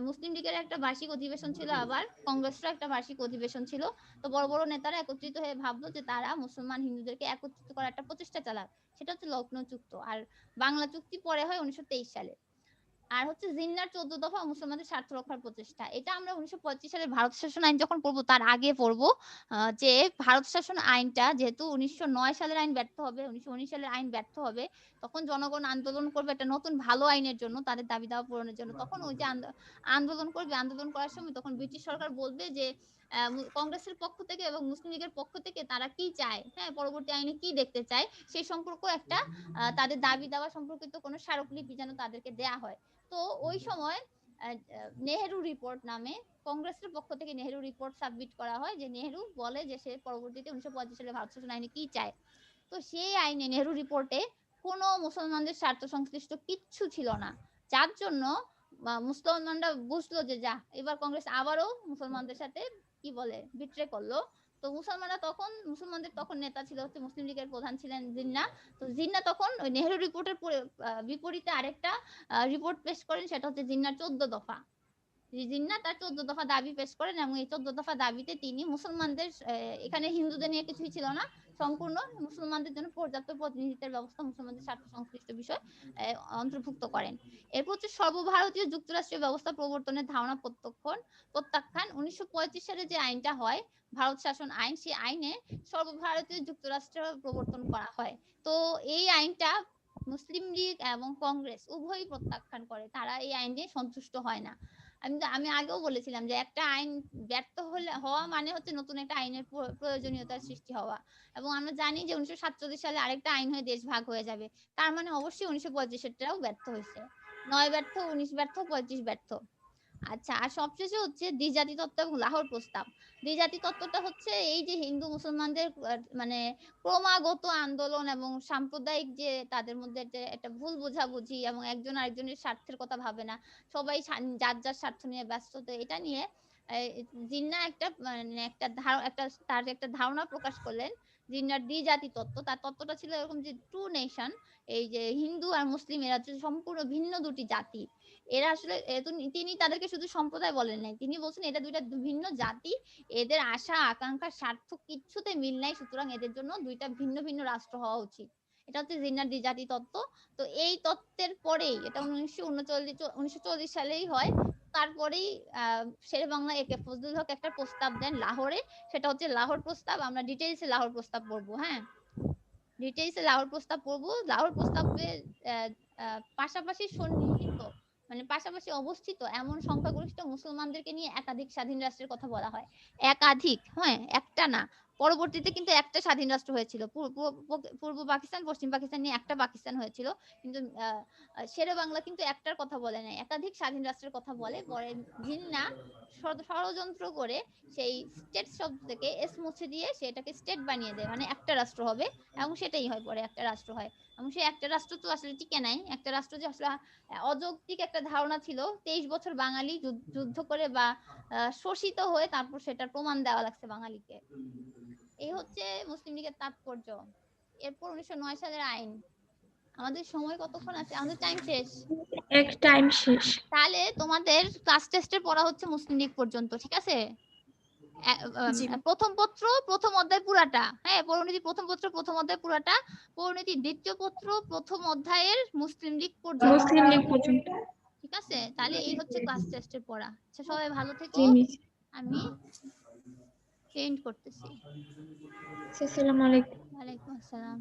মুসলিম লীগের একটা বার্ষিক অধিবেশন ছিল, আবার কংগ্রেসের একটা বার্ষিক অধিবেশন ছিল। তো বড় বড় নেতারা একত্রিত হয়ে ভাবলো যে তারা মুসলমান হিন্দুদেরকে একত্রিত করার একটা প্রচেষ্টা চালাক, সেটা হচ্ছে লখনৌ চুক্তি। আর বাংলা চুক্তি পরে হয় 1923 সালে। আর হচ্ছে জিন্নার 14 দফা মুসলমানদের স্বার্থ রক্ষার প্রচেষ্টা, এটা আমরা 1925 সালের ভারত শাসন আইন যখন পড়বো তার আগে পড়বো যে ভারত শাসন আইনটা যেহেতু 1909 সালের আইন ব্যর্থ হবে, 1919 সালের আইন ব্যর্থ হবে, তখন জনগণ আন্দোলন করবে একটা নতুন ভালো আইনের জন্য, তাদের দাবি দাওয়া পূরণের জন্য। তখন ওই যে আন্দোলন করবে, আন্দোলন করার সময় তখন ব্রিটিশ সরকার বলবে যে কংগ্রেসের পক্ষ থেকে এবং মুসলিম লীগের পক্ষ থেকে তারা কি চায়, হ্যাঁ, পরবর্তী আইনে কি দেখতে চায় সেই সম্পর্ক একটা তাদের দাবি দাওয়া সম্পর্কিত কোনো স্মারকলিপি যেন তাদেরকে দেয়া হয়। তো ওই সময় নেহেরু রিপোর্ট নামে কংগ্রেসের পক্ষ থেকে নেহেরু রিপোর্ট সাবমিট করা হয়, যে নেহেরু বলে যে সে পরবর্তীতে 1925 সালে ভারত শাসন আইনে কি চায়। তো সেই আইনে নেহেরু রিপোর্টে কোনো মুসলমানদের স্বার্থ সংশ্লিষ্ট কিচ্ছু ছিল না, যার জন্য মুসলমানরা বুঝলো যে যা এবার কংগ্রেস আবারও মুসলমানদের সাথে কি বলে বিট্রে করলো। তো মুসলমানদের তখন নেতা ছিল হচ্ছে মুসলিম লীগের প্রধান ছিলেন জিন্নাহ। তো জিন্নাহ তখন ওই নেহেরু রিপোর্টের বিপরীতে আরেকটা রিপোর্ট পেশ করেন, সেটা হচ্ছে জিন্নাহর 14 দফা। জিন্নাহ তার 14 দফা দাবি পেশ করেন এবং এই 14 দফা দাবিতে তিনি মুসলমানদের, এখানে হিন্দুদের নিয়ে কিছুই ছিল না, সম্পূর্ণ মুসলমানদের জন্য পর্যাপ্ত প্রতিনিধিত্বের ব্যবস্থা, মুসলমানদের স্বার্থ সংশ্লিষ্ট বিষয় অন্তর্ভুক্ত করেন। এরপর হচ্ছে সর্বভারতীয় যুক্তরাষ্ট্রীয় ব্যবস্থা প্রবর্তনের ধারণা প্রত্যাখ্যান। 1935 সালে যে আইনটা হয় ভারত শাসন আইন, সেই আইনে সর্বভারতীয় যুক্তরাষ্ট্র প্রবর্তন করা হয়। তো এই আইনটা মুসলিম লীগ এবং কংগ্রেস উভয়ই প্রত্যাখ্যান করে, তারা এই আইন নিয়ে সন্তুষ্ট হয় না। আমি আগেও বলেছিলাম যে একটা আইন ব্যর্থ হওয়া মানে হচ্ছে নতুন একটা আইনের প্রয়োজনীয়তার সৃষ্টি হওয়া, এবং আমরা জানি যে 1947 সালে আরেকটা আইন হয়ে দেশ ভাগ হয়ে যাবে, তার মানে অবশ্যই 1925-এরটাও ব্যর্থ হয়েছে। 9 ব্যর্থ, 19 ব্যর্থ, 35 ব্যর্থ। আচ্ছা, আর সবশেষে হচ্ছে দ্বিজাতি তত্ত্ব এবং লাহোর প্রস্তাব। দ্বিজাতি তত্ত্বটা হচ্ছে এই যে হিন্দু মুসলমানদের মানে ক্রমাগত আন্দোলন এবং সাম্প্রদায়িক যে তাদের মধ্যে একটা ভুল বোঝাবুঝি এবং একজন আরেকজনের স্বার্থের কথা ভাবে না, সবাই যার যার স্বার্থ নিয়ে ব্যস্ত। তো এটা নিয়ে জিন্নাহ তার একটা ধারণা প্রকাশ করলেন, জিন্নাহর দ্বিজাতি তত্ত্ব। তার তত্ত্বটা ছিল এরকম যে টু নেশন, এই যে হিন্দু আর মুসলিম এরা হচ্ছে সম্পূর্ণ ভিন্ন দুটি জাতি। এরা আসলে তিনি তাদেরকে শুধু সম্প্রদায় বলেন নাই, তিনি বলছেন এটা দুইটা ভিন্ন জাতি, এদের আশা আকাঙ্ক্ষা স্বার্থ কিচ্ছুতে মিল নাই, সুতরাং এদের জন্য দুইটা ভিন্ন ভিন্ন রাষ্ট্র হওয়া উচিত। এটা হচ্ছে জিন্নাহর দ্বিজাতি তত্ত্ব। তো এই তত্ত্বের পরেই এটা 1940 সালেই হয়। তারপরেই শেরে বাংলা একে ফজলুল হক একটা প্রস্তাব দেন লাহোরে, সেটা হচ্ছে লাহোর প্রস্তাব। আমরা ডিটেইলসে লাহোর প্রস্তাব পড়বো, হ্যাঁ, ডিটেইলসে লাহোর প্রস্তাব পড়বো। লাহোর প্রস্তাবে পাশাপাশি সন্নিহিত মানে পাশাপাশি অবস্থিত এমন সংখ্যাগরিষ্ঠ মুসলমানদেরকে নিয়ে একাধিক স্বাধীন রাষ্ট্রের কথা বলা হয়। একাধিক, হ্যাঁ, একটা না। পরবর্তীতে কিন্তু একটা স্বাধীন রাষ্ট্র হয়েছিল, পূর্ব পাকিস্তান, পশ্চিম পাকিস্তান নিয়ে একটা পাকিস্তান হয়েছিল, কিন্তু শেরে বাংলা কিন্তু একটার কথা বলে নাই, একাধিক স্বাধীন রাষ্ট্রের কথা বলে। পরে জিন্নাহ ষড়যন্ত্র করে সেই স্টেট শব্দ থেকে এস মুছে দিয়ে সেটাকে স্টেট বানিয়ে দেয়, মানে একটা রাষ্ট্র হবে, এবং সেটাই হয় পরে একটা রাষ্ট্র হয়। এবং সেই একটা রাষ্ট্র তো আসলে টিকে নাই, একটা রাষ্ট্র যে আসলে অযৌক্তিক একটা ধারণা ছিল, 23 বছর বাঙালি যুদ্ধ করে বা শোষিত হয়ে তারপর সেটার প্রমাণ দেওয়া লাগছে বাঙালিকে। এই হচ্ছে মুসলিম লীগের তাৎপর্য। এরপর 1909 সালের আইন। আমাদের সময় কতক্ষণ আছে? আমাদের টাইম শেষ। এক টাইম শেষ। তাহলে তোমাদের ক্লাস টেস্টে পড়া হচ্ছে মুসলিম লীগ পর্যন্ত, ঠিক আছে? প্রথম পত্র প্রথম অধ্যায় পুরাটা, হ্যাঁ, পরিণতি প্রথম পত্র প্রথম অধ্যায় পুরাটা, পরিণতি দ্বিতীয় পত্র প্রথম অধ্যায়ের মুসলিম লীগ পর্যন্ত, মুসলিম লীগ পর্যন্ত। ঠিক আছে, তাহলে এই হচ্ছে ক্লাস টেস্টের পড়া। আচ্ছা সবাই ভালো থেকো, জি মিস। আমি এন্ড করতেছি। আসসালামু আলাইকুম। ওয়ালাইকুম আসসালাম।